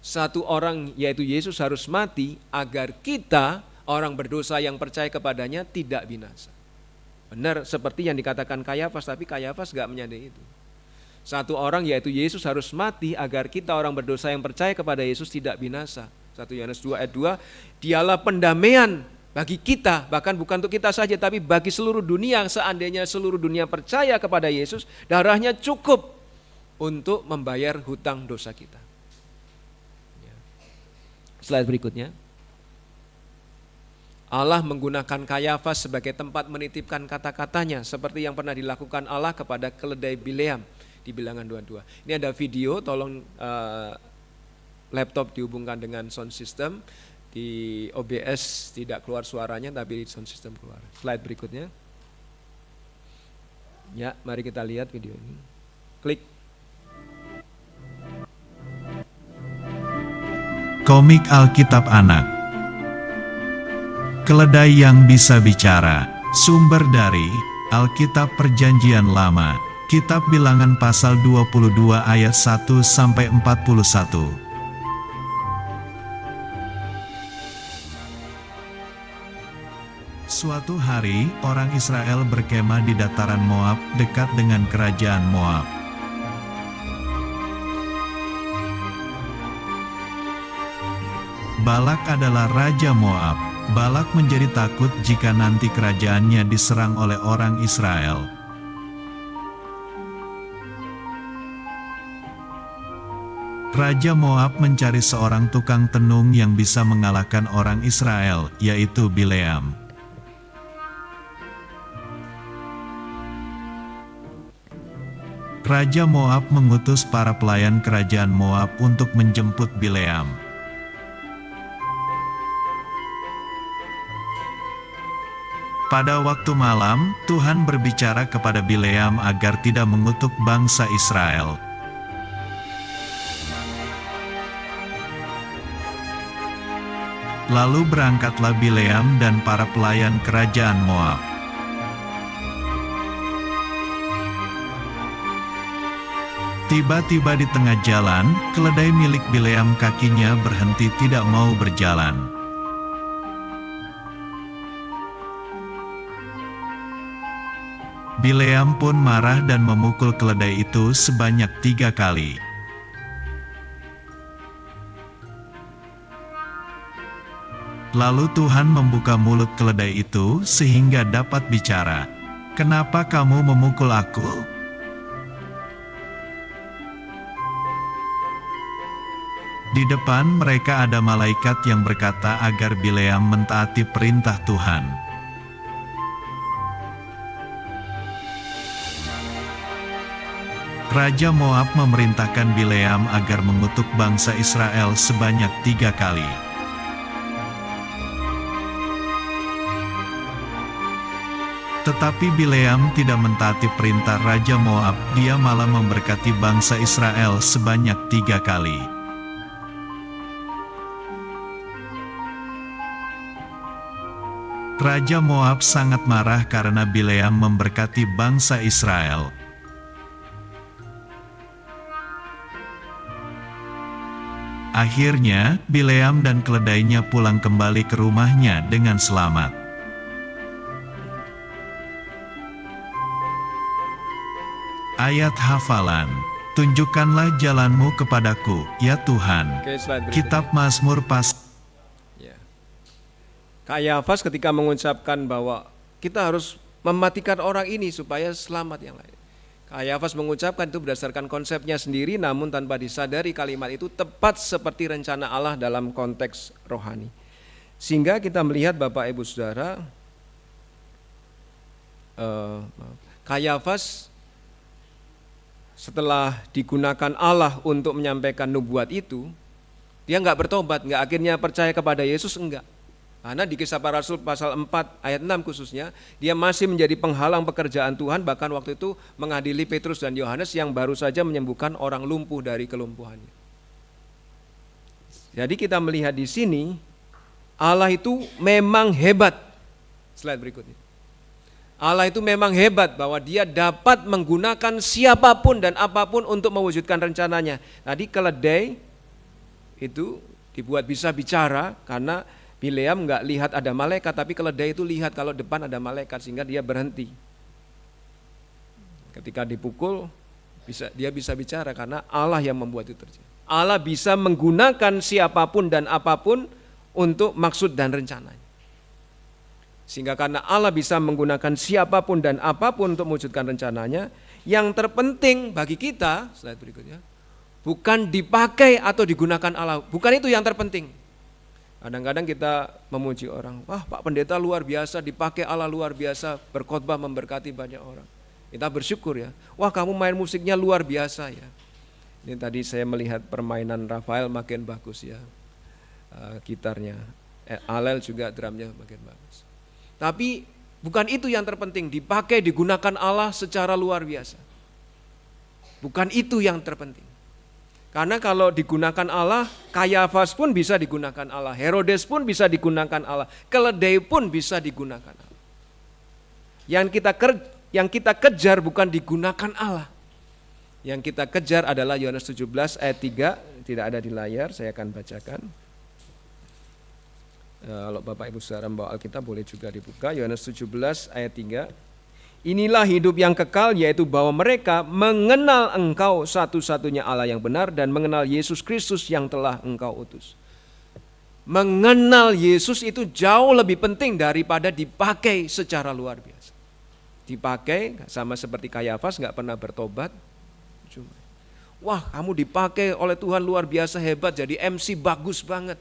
Satu orang yaitu Yesus harus mati agar kita orang berdosa yang percaya kepadanya tidak binasa. Benar seperti yang dikatakan Kayafas, tapi Kayafas gak menyadari itu. Satu orang yaitu Yesus harus mati agar kita orang berdosa yang percaya kepada Yesus tidak binasa. 1 Yohanes 2 ayat 2, dialah pendamaian bagi kita, bahkan bukan untuk kita saja tapi bagi seluruh dunia. Seandainya seluruh dunia percaya kepada Yesus, darahnya cukup untuk membayar hutang dosa kita. Slide berikutnya. Allah menggunakan Kayafas sebagai tempat menitipkan kata-katanya seperti yang pernah dilakukan Allah kepada keledai Bileam di Bilangan 22. Ini ada video, tolong laptop dihubungkan dengan sound system. Di OBS tidak keluar suaranya tapi di sound system keluar. Slide berikutnya. Ya, mari kita lihat video ini. Klik.
Komik Alkitab Anak. Keledai yang bisa bicara. Sumber dari Alkitab Perjanjian Lama, Kitab Bilangan pasal 22 ayat 1 sampai 41. Suatu hari, orang Israel berkemah di dataran Moab, dekat dengan kerajaan Moab. Balak adalah raja Moab. Balak menjadi takut jika nanti kerajaannya diserang oleh orang Israel. Raja Moab mencari seorang tukang tenung yang bisa mengalahkan orang Israel, yaitu Bileam. Raja Moab mengutus para pelayan kerajaan Moab untuk menjemput Bileam. Pada waktu malam, Tuhan berbicara kepada Bileam agar tidak mengutuk bangsa Israel. Lalu berangkatlah Bileam dan para pelayan kerajaan Moab. Tiba-tiba di tengah jalan, keledai milik Bileam kakinya berhenti tidak mau berjalan. Bileam pun marah dan memukul keledai itu sebanyak 3 kali. Lalu Tuhan membuka mulut keledai itu sehingga dapat bicara. "Kenapa kamu memukul aku?" Di depan mereka ada malaikat yang berkata agar Bileam mentaati perintah Tuhan. Raja Moab memerintahkan Bileam agar mengutuk bangsa Israel sebanyak 3 kali. Tetapi Bileam tidak mentaati perintah Raja Moab, dia malah memberkati bangsa Israel sebanyak 3 kali. Raja Moab sangat marah karena Bileam memberkati bangsa Israel. Akhirnya, Bileam dan keledainya pulang kembali ke rumahnya dengan selamat. Ayat hafalan. Tunjukkanlah jalanmu kepadaku, ya Tuhan.
Oke, slide berikutnya.
Kitab Mazmur
Kayafas ketika mengucapkan bahwa kita harus mematikan orang ini supaya selamat yang lain. Kayafas mengucapkan itu berdasarkan konsepnya sendiri, namun tanpa disadari kalimat itu tepat seperti rencana Allah dalam konteks rohani. Sehingga kita melihat Bapak Ibu Saudara, Kayafas setelah digunakan Allah untuk menyampaikan nubuat itu, dia nggak bertobat, nggak akhirnya percaya kepada Yesus, enggak. Karena di Kisah Para Rasul pasal 4 ayat 6 khususnya, dia masih menjadi penghalang pekerjaan Tuhan, bahkan waktu itu mengadili Petrus dan Yohanes yang baru saja menyembuhkan orang lumpuh dari kelumpuhannya. Jadi kita melihat di sini, Allah itu memang hebat. Slide berikutnya. Allah itu memang hebat bahwa dia dapat menggunakan siapapun dan apapun untuk mewujudkan rencananya. Tadi keledai itu dibuat bisa bicara karena Bileam nggak lihat ada malaikat, tapi keledai itu lihat kalau depan ada malaikat sehingga dia berhenti. Ketika dipukul, Dia bisa bicara karena Allah yang membuat itu terjadi. Allah bisa menggunakan siapapun dan apapun untuk maksud dan rencananya. Sehingga karena Allah bisa menggunakan siapapun dan apapun untuk mewujudkan rencananya, yang terpenting bagi kita, slide berikutnya, bukan dipakai atau digunakan Allah, bukan itu yang terpenting. Kadang-kadang kita memuji orang, wah Pak Pendeta luar biasa, dipakai Allah luar biasa, berkhotbah memberkati banyak orang. Kita bersyukur ya, wah kamu main musiknya luar biasa ya. Ini tadi saya melihat permainan Rafael makin bagus ya, gitarnya, Alel juga drumnya makin bagus. Tapi bukan itu yang terpenting, dipakai, digunakan Allah secara luar biasa. Bukan itu yang terpenting. Karena kalau digunakan Allah, Kayafas pun bisa digunakan Allah, Herodes pun bisa digunakan Allah, keledai pun bisa digunakan Allah. Yang kita kejar bukan digunakan Allah. Yang kita kejar adalah Yohanes 17 ayat 3, tidak ada di layar, saya akan bacakan. Kalau Bapak Ibu Saudara membawa Alkitab boleh juga dibuka, Yohanes 17 ayat 3. Inilah hidup yang kekal, yaitu bahwa mereka mengenal Engkau satu-satunya Allah yang benar dan mengenal Yesus Kristus yang telah Engkau utus. Mengenal Yesus itu jauh lebih penting daripada dipakai secara luar biasa. Dipakai sama seperti Kayafas, gak pernah bertobat. Cuma, wah kamu dipakai oleh Tuhan luar biasa hebat, jadi MC bagus banget.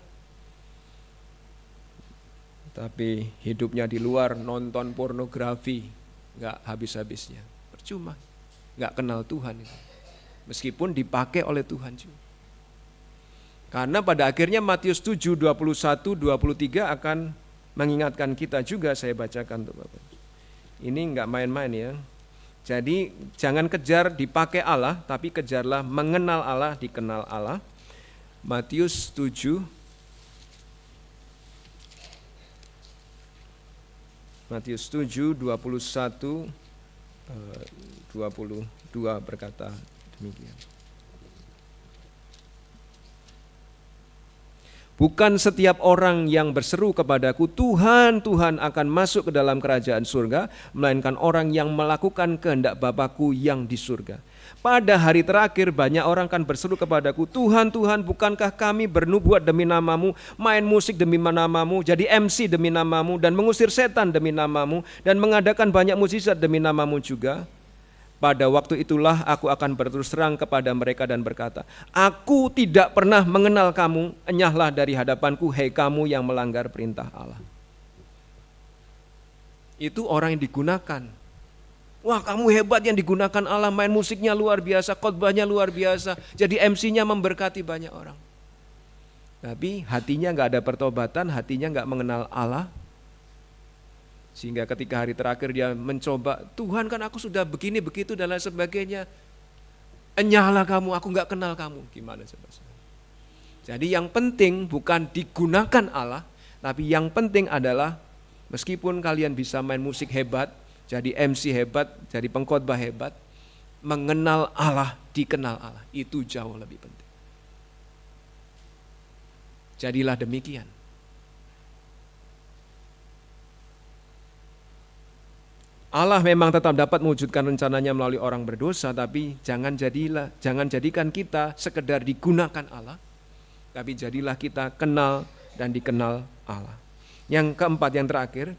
Tapi hidupnya di luar nonton pornografi, gak habis-habisnya, percuma, gak kenal Tuhan itu. Meskipun dipakai oleh Tuhan juga. Karena pada akhirnya Matius 7, 21, 23 akan mengingatkan kita juga, saya bacakan untuk Bapak. Ini gak main-main ya. Jadi jangan kejar dipakai Allah, tapi kejarlah mengenal Allah, dikenal Allah. Matius 7, Matius 7, 21, 22 berkata demikian. Bukan setiap orang yang berseru kepadaku, Tuhan, Tuhan akan masuk ke dalam kerajaan surga, melainkan orang yang melakukan kehendak Bapa-Ku yang di surga. Pada hari terakhir banyak orang akan berseru kepadaku, Tuhan, Tuhan, bukankah kami bernubuat demi namamu, main musik demi namamu, jadi MC demi namamu, dan mengusir setan demi namamu, dan mengadakan banyak mukjizat demi namamu juga? Pada waktu itulah aku akan berterus terang kepada mereka dan berkata, aku tidak pernah mengenal kamu, enyahlah dari hadapanku, hei kamu yang melanggar perintah Allah. Itu orang yang digunakan. Wah kamu hebat yang digunakan Allah, main musiknya luar biasa, khotbahnya luar biasa, jadi MC-nya memberkati banyak orang. Tapi hatinya gak ada pertobatan, hatinya gak mengenal Allah. Sehingga ketika hari terakhir dia mencoba, Tuhan kan aku sudah begini begitu dan lain sebagainya. Enyahlah kamu, aku gak kenal kamu. Gimana coba? Jadi yang penting bukan digunakan Allah, tapi yang penting adalah meskipun kalian bisa main musik hebat, jadi MC hebat, jadi pengkhotbah hebat, mengenal Allah, dikenal Allah, itu jauh lebih penting. Jadilah demikian. Allah memang tetap dapat mewujudkan rencananya melalui orang berdosa, tapi jangan jadikan kita sekedar digunakan Allah, tapi jadilah kita kenal dan dikenal Allah. Yang keempat, yang terakhir,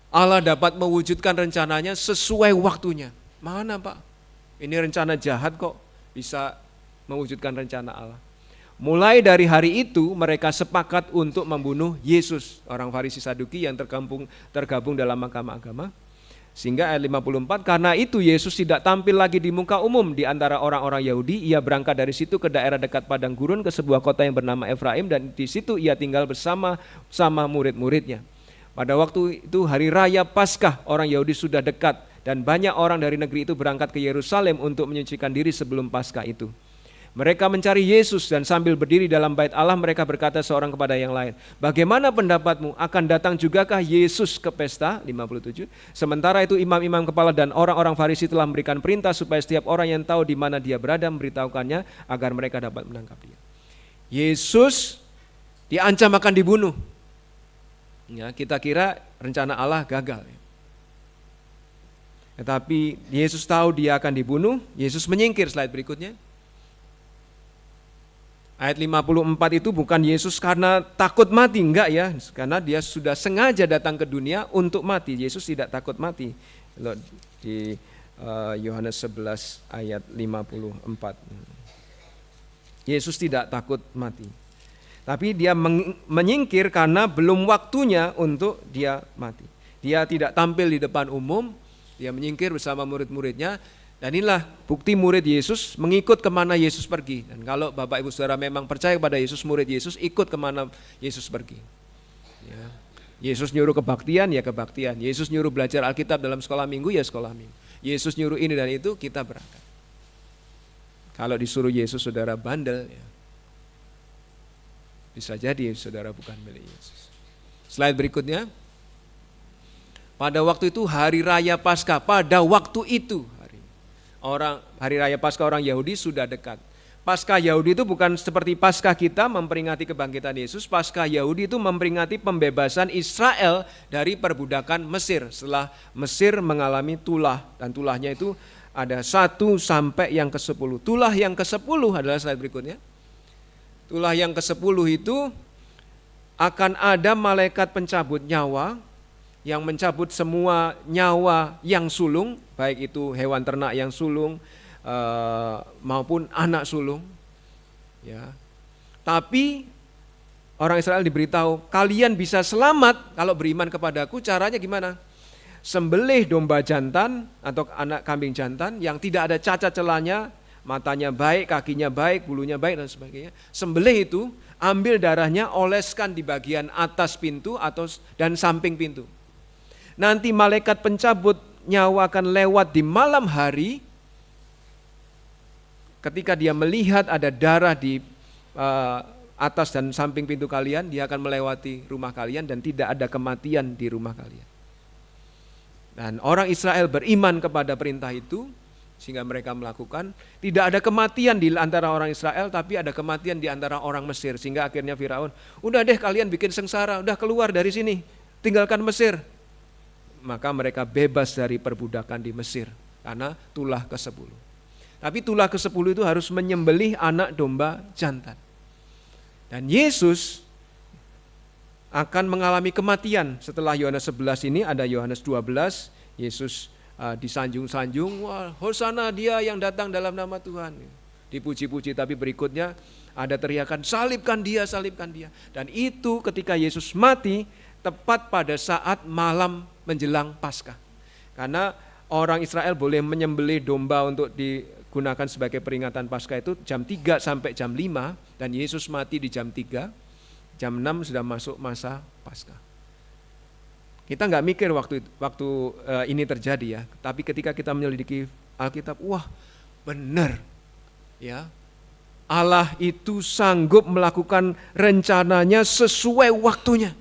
Allah dapat mewujudkan rencananya sesuai waktunya. Mana Pak? Ini rencana jahat kok bisa mewujudkan rencana Allah. Mulai dari hari itu mereka sepakat untuk membunuh Yesus, orang Farisi Saduki yang tergabung dalam mahkamah agama. Sehingga ayat 54, karena itu Yesus tidak tampil lagi di muka umum di antara orang-orang Yahudi. Ia berangkat dari situ ke daerah dekat padang gurun, ke sebuah kota yang bernama Efraim, dan di situ ia tinggal bersama murid-muridnya. Pada waktu itu hari raya Paskah, orang Yahudi sudah dekat, dan banyak orang dari negeri itu berangkat ke Yerusalem untuk menyucikan diri sebelum Paskah itu. Mereka mencari Yesus dan sambil berdiri dalam bait Allah mereka berkata seorang kepada yang lain, bagaimana pendapatmu, akan datang jugakah Yesus ke pesta? 57. Sementara itu imam-imam kepala dan orang-orang Farisi telah memberikan perintah supaya setiap orang yang tahu di mana dia berada memberitahukannya agar mereka dapat menangkap dia. Yesus diancam akan dibunuh. Ya, kita kira rencana Allah gagal. Tetapi Yesus tahu dia akan dibunuh, Yesus menyingkir. Slide berikutnya. Ayat 54 itu bukan Yesus karena takut mati, enggak ya. Karena dia sudah sengaja datang ke dunia untuk mati. Yesus tidak takut mati. Di Yohanes 11 ayat 54. Yesus tidak takut mati. Tapi dia menyingkir karena belum waktunya untuk dia mati. Dia tidak tampil di depan umum, dia menyingkir bersama murid-muridnya. Dan inilah bukti murid Yesus mengikut kemana Yesus pergi. Dan kalau Bapak Ibu Saudara memang percaya kepada Yesus, murid Yesus ikut kemana Yesus pergi. Ya. Yesus nyuruh kebaktian, ya kebaktian. Yesus nyuruh belajar Alkitab dalam sekolah minggu, ya sekolah minggu. Yesus nyuruh ini dan itu, kita berangkat. Kalau disuruh Yesus saudara bandel, ya, bisa jadi saudara bukan milik Yesus. Slide berikutnya. Pada waktu itu hari raya Paskah, pada waktu itu hari raya Paskah orang Yahudi sudah dekat. Paskah Yahudi itu bukan seperti Paskah kita memperingati kebangkitan Yesus. Paskah Yahudi itu memperingati pembebasan Israel dari perbudakan Mesir. Setelah Mesir mengalami tulah, dan tulahnya itu ada 1 sampai yang ke-10. Tulah yang ke-10 adalah slide berikutnya. Tulah yang ke-10 itu akan ada malaikat pencabut nyawa yang mencabut semua nyawa yang sulung, baik itu hewan ternak yang sulung maupun anak sulung. Ya. Tapi orang Israel diberitahu, kalian bisa selamat kalau beriman kepadaku. Caranya gimana? Sembelih domba jantan atau anak kambing jantan yang tidak ada cacat celanya, matanya baik, kakinya baik, bulunya baik dan sebagainya. Sembelih itu, ambil darahnya, oleskan di bagian atas pintu dan samping pintu. Nanti malaikat pencabut nyawa akan lewat di malam hari. Ketika dia melihat ada darah di atas dan samping pintu kalian, dia akan melewati rumah kalian dan tidak ada kematian di rumah kalian. Dan orang Israel beriman kepada perintah itu, sehingga mereka melakukan. Tidak ada kematian di antara orang Israel, tapi ada kematian di antara orang Mesir. Sehingga akhirnya Firaun, udah deh kalian bikin sengsara, udah keluar dari sini, tinggalkan Mesir. Maka mereka bebas dari perbudakan di Mesir, karena tulah ke-10. Tapi tulah ke-10 itu harus menyembelih anak domba jantan. Dan Yesus akan mengalami kematian. Setelah Yohanes 11 ini ada Yohanes 12, Yesus disanjung-sanjung, wah hosana dia yang datang dalam nama Tuhan. Dipuji-puji, tapi berikutnya ada teriakan, salibkan dia, salibkan dia. Dan itu ketika Yesus mati, tepat pada saat malam menjelang Paskah. Karena orang Israel boleh menyembelih domba untuk digunakan sebagai peringatan Paskah itu jam 3 sampai jam 5, dan Yesus mati di jam 3, jam 6 sudah masuk masa Paskah. Kita nggak mikir waktu ini terjadi ya, tapi ketika kita menyelidiki Alkitab, wah benar ya, Allah itu sanggup melakukan rencananya sesuai waktunya.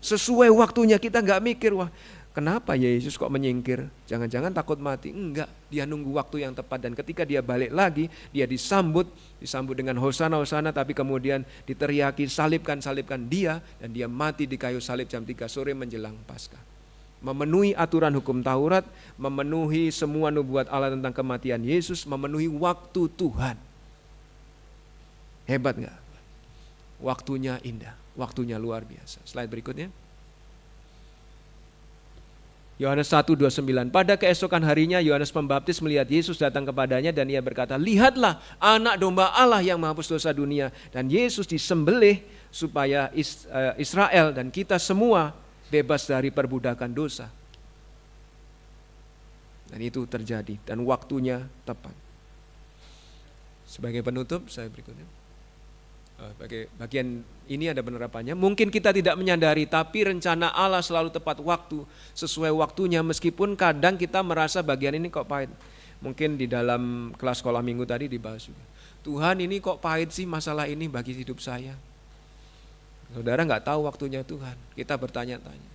Sesuai waktunya, kita nggak mikir, wah kenapa ya Yesus kok menyingkir, jangan-jangan takut mati. Enggak, dia nunggu waktu yang tepat, dan ketika dia balik lagi, dia disambut dengan hosana, hosana, tapi kemudian diteriaki salibkan, salibkan dia, dan dia mati di kayu salib jam 3 sore menjelang Paskah. Memenuhi aturan hukum Taurat, memenuhi semua nubuat Allah tentang kematian Yesus, memenuhi waktu Tuhan. Hebat nggak? Waktunya indah, waktunya luar biasa. Slide berikutnya. Yohanes 1:29. Pada keesokan harinya Yohanes Pembaptis melihat Yesus datang kepadanya dan ia berkata, lihatlah anak domba Allah yang menghapus dosa dunia. Dan Yesus disembelih supaya Israel dan kita semua bebas dari perbudakan dosa. Dan itu terjadi dan waktunya tepat. Sebagai penutup saya berikutnya. Bagian ini ada penerapannya. Mungkin kita tidak menyadari, tapi rencana Allah selalu tepat waktu, sesuai waktunya, meskipun kadang kita merasa bagian ini kok pahit. Mungkin di dalam kelas sekolah minggu tadi dibahas juga. Tuhan, ini kok pahit sih masalah ini bagi hidup saya. Saudara nggak tahu waktunya Tuhan, kita bertanya-tanya.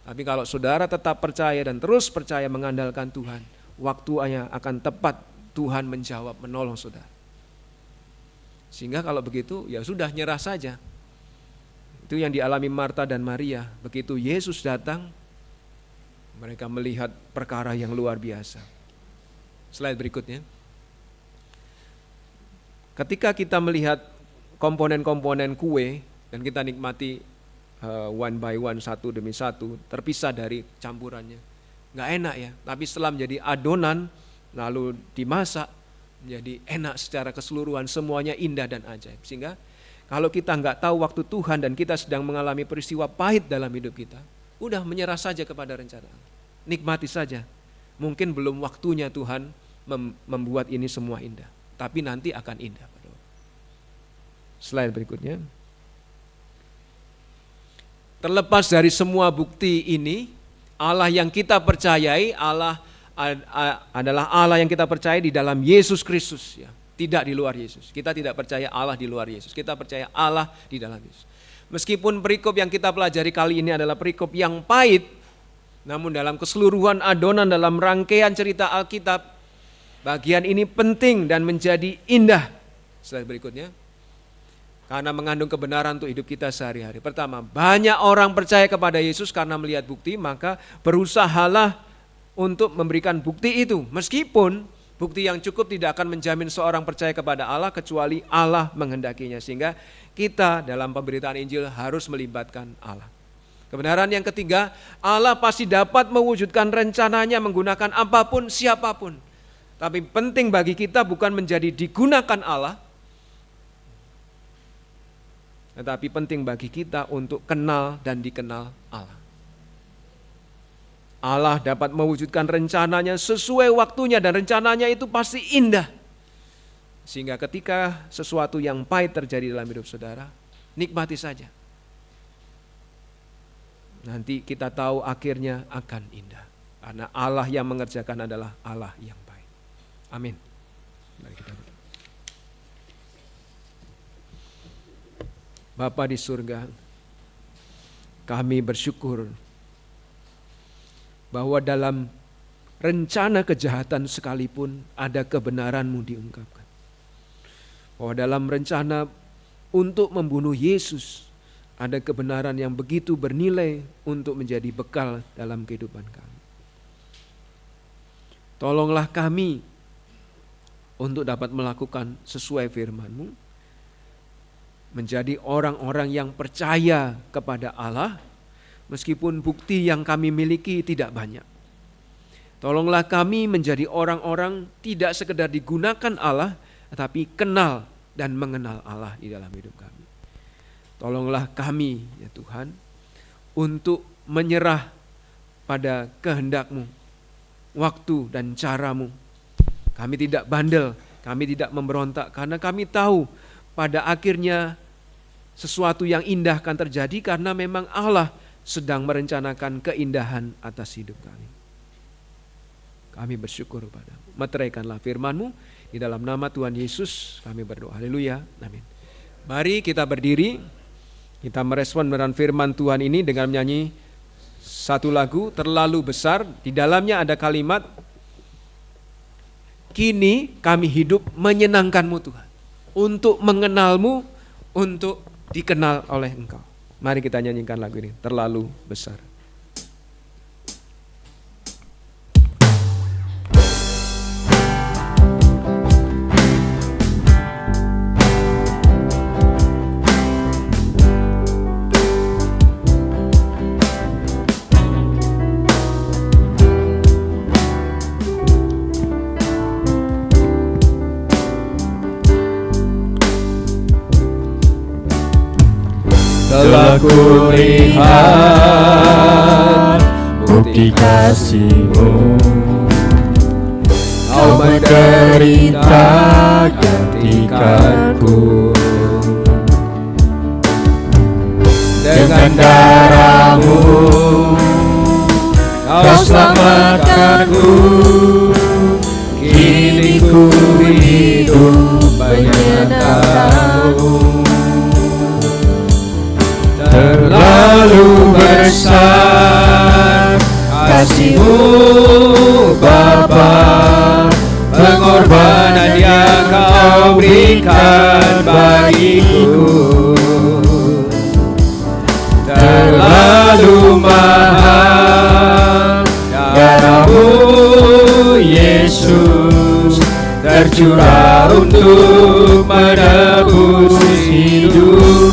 Tapi kalau saudara tetap percaya dan terus percaya mengandalkan Tuhan, waktunya akan tepat, Tuhan menjawab, menolong saudara. Sehingga kalau begitu ya sudah, nyerah saja. Itu yang dialami Marta dan Maria. Begitu Yesus datang, Mereka melihat perkara yang luar biasa. Slide berikutnya. Ketika kita melihat komponen-komponen kue dan kita nikmati one by one, satu demi satu, terpisah dari campurannya. Nggak enak ya, tapi setelah menjadi adonan, lalu dimasak, menjadi enak secara keseluruhan, semuanya indah dan ajaib. Sehingga kalau kita nggak tahu waktu Tuhan dan kita sedang mengalami peristiwa pahit dalam hidup kita, udah menyerah saja kepada rencana Allah. Nikmati saja. Mungkin belum waktunya Tuhan membuat ini semua indah, tapi nanti akan indah. Slide berikutnya. Terlepas dari semua bukti ini, Allah yang kita percayai, Allah adalah Allah yang kita percaya di dalam Yesus Kristus, ya. Tidak di luar Yesus. Kita tidak percaya Allah di luar Yesus. Kita percaya Allah di dalam Yesus. Meskipun perikop yang kita pelajari kali ini adalah perikop yang pahit, namun dalam keseluruhan adonan dalam rangkaian cerita Alkitab, bagian ini penting dan menjadi indah. Slide berikutnya. Karena mengandung kebenaran untuk hidup kita sehari-hari. Pertama, banyak orang percaya kepada Yesus karena melihat bukti, maka berusahalah untuk memberikan bukti itu. Meskipun bukti yang cukup tidak akan menjamin seorang percaya kepada Allah kecuali Allah menghendakinya. Sehingga kita dalam pemberitaan Injil harus melibatkan Allah. Kebenaran yang ketiga, Allah pasti dapat mewujudkan rencananya menggunakan apapun, siapapun. Tapi penting bagi kita bukan menjadi digunakan Allah, tetapi penting bagi kita untuk kenal dan dikenal Allah. Allah dapat mewujudkan rencananya sesuai waktunya dan rencananya itu pasti indah. Sehingga ketika sesuatu yang pahit terjadi dalam hidup saudara, nikmati saja. Nanti kita tahu akhirnya akan indah. Karena Allah yang mengerjakan adalah Allah yang baik. Amin. Mari kita berdoa. Bapa di surga, kami bersyukur bahwa dalam rencana kejahatan sekalipun ada kebenaran-Mu diungkapkan. Bahwa dalam rencana untuk membunuh Yesus ada kebenaran yang begitu bernilai untuk menjadi bekal dalam kehidupan kami. Tolonglah kami untuk dapat melakukan sesuai firman-Mu, menjadi orang-orang yang percaya kepada Allah, meskipun bukti yang kami miliki tidak banyak. Tolonglah kami menjadi orang-orang tidak sekedar digunakan Allah, tetapi kenal dan mengenal Allah di dalam hidup kami. Tolonglah kami, ya Tuhan, untuk menyerah pada kehendak-Mu, waktu dan cara-Mu. Kami tidak bandel, kami tidak memberontak, karena kami tahu pada akhirnya sesuatu yang indah akan terjadi karena memang Allah sedang merencanakan keindahan atas hidup kami. Kami bersyukur padamu. Meteraikanlah firman-Mu, di dalam nama Tuhan Yesus kami berdoa. Haleluya. Amin. Mari kita berdiri, kita merespon dengan firman Tuhan ini dengan menyanyi satu lagu, Terlalu Besar. Di dalamnya ada kalimat, kini kami hidup menyenangkan-Mu Tuhan, untuk mengenal-Mu, untuk dikenal oleh Engkau. Mari kita nyanyikan lagu ini, Terlalu Besar.
Telah kulihat bukti kasih-Mu, Kau menderita gantikanku. Dengan darah-Mu Kau selamatkanku. Kini ku hidup menyatakan-Mu. Terlalu besar kasih-Mu Bapa, pengorbanan yang Kau berikan bagiku. Terlalu mahal Yesus tercurah untuk menebus hidupku.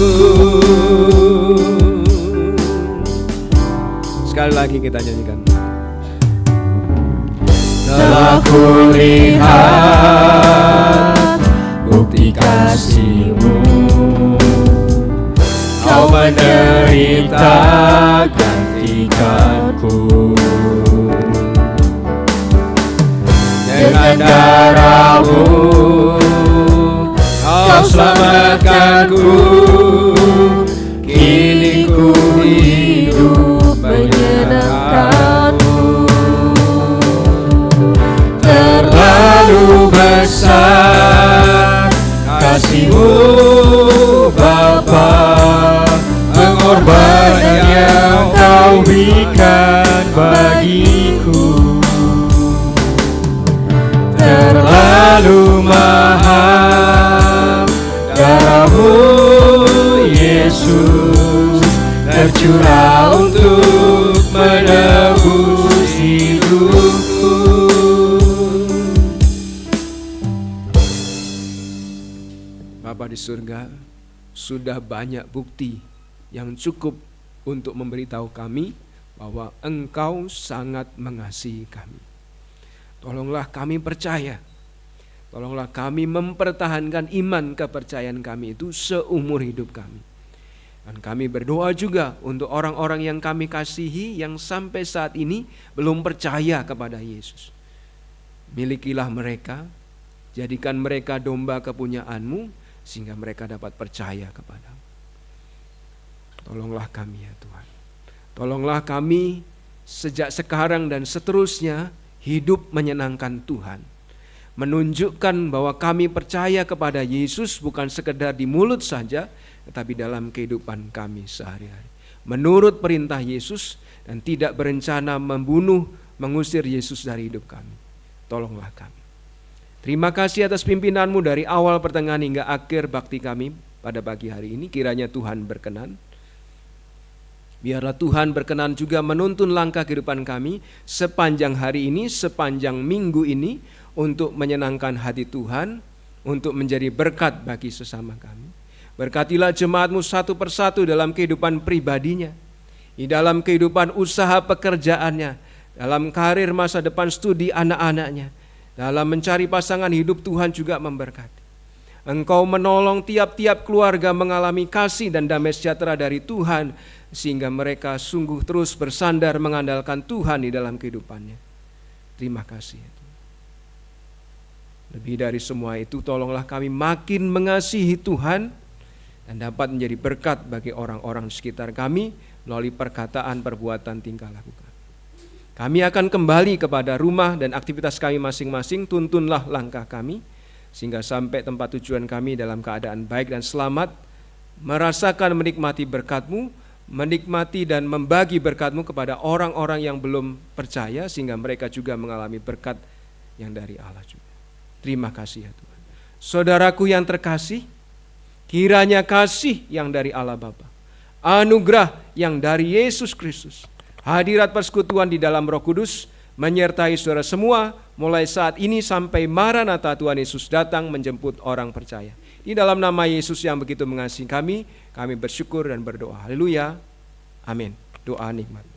Sekali lagi kita nyanyikan.
Telah kulihat bukti kasih-Mu, Kau menderita gantikanku. Dengan darah-Mu Kau selamatkanku. Kini ku hidup menyenangkan-Mu. Terlalu besar kasih-Mu Bapa, pengorbanan yang Kau berikan bagiku. Terlalu mahal darah-Mu Yesus tercurah untuk menebus hidupku.
Bapa di surga, sudah banyak bukti yang cukup untuk memberitahu kami bahwa Engkau sangat mengasihi kami. Tolonglah kami percaya, tolonglah kami mempertahankan iman kepercayaan kami itu seumur hidup kami. Dan kami berdoa juga untuk orang-orang yang kami kasihi yang sampai saat ini belum percaya kepada Yesus. Milikilah mereka, jadikan mereka domba kepunyaan-Mu, sehingga mereka dapat percaya kepada-Mu. Tolonglah kami ya Tuhan. Tolonglah kami sejak sekarang dan seterusnya hidup menyenangkan Tuhan. Menunjukkan bahwa kami percaya kepada Yesus bukan sekedar di mulut saja, tetapi dalam kehidupan kami sehari-hari. Menurut perintah Yesus dan tidak berencana membunuh, mengusir Yesus dari hidup kami. Tolonglah kami. Terima kasih atas pimpinan-Mu dari awal, pertengahan hingga akhir bakti kami pada pagi hari ini. Kiranya Tuhan berkenan. Biarlah Tuhan berkenan juga menuntun langkah kehidupan kami sepanjang hari ini, sepanjang minggu ini, untuk menyenangkan hati Tuhan, untuk menjadi berkat bagi sesama kami. Berkatilah jemaat-Mu satu persatu dalam kehidupan pribadinya, di dalam kehidupan usaha pekerjaannya, dalam karir masa depan studi anak-anaknya, dalam mencari pasangan hidup. Tuhan juga memberkati. Engkau menolong tiap-tiap keluarga mengalami kasih dan damai sejahtera dari Tuhan, sehingga mereka sungguh terus bersandar mengandalkan Tuhan di dalam kehidupannya. Terima kasih ya Tuhan. Lebih dari semua itu, tolonglah kami makin mengasihi Tuhan dan dapat menjadi berkat bagi orang-orang di sekitar kami melalui perkataan, perbuatan, tingkah laku kami. Kami akan kembali kepada rumah dan aktivitas kami masing-masing. Tuntunlah langkah kami sehingga sampai tempat tujuan kami dalam keadaan baik dan selamat, merasakan menikmati berkat-Mu, menikmati dan membagi berkat-Mu kepada orang-orang yang belum percaya, sehingga mereka juga mengalami berkat yang dari Allah juga. Terima kasih ya Tuhan. Saudaraku yang terkasih, kiranya kasih yang dari Allah Bapa, anugerah yang dari Yesus Kristus, hadirat persekutuan di dalam Roh Kudus menyertai saudara semua mulai saat ini sampai Maranatha Tuhan Yesus datang menjemput orang percaya. Di dalam nama Yesus yang begitu mengasihi kami bersyukur dan berdoa. Haleluya. Amin. Doa nikmat.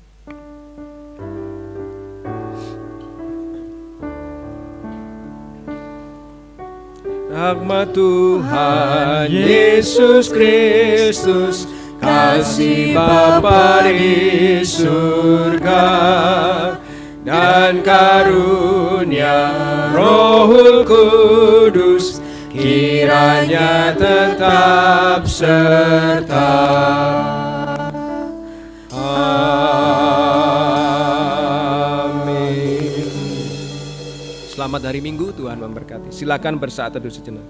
Rahmat Tuhan Yesus Kristus, kasih Bapa di surga, dan karunia Rohul Kudus kiranya tetap serta. Amin. Selamat hari Minggu, Tuhan memberkati. Silakan bersaat teduh sejenak.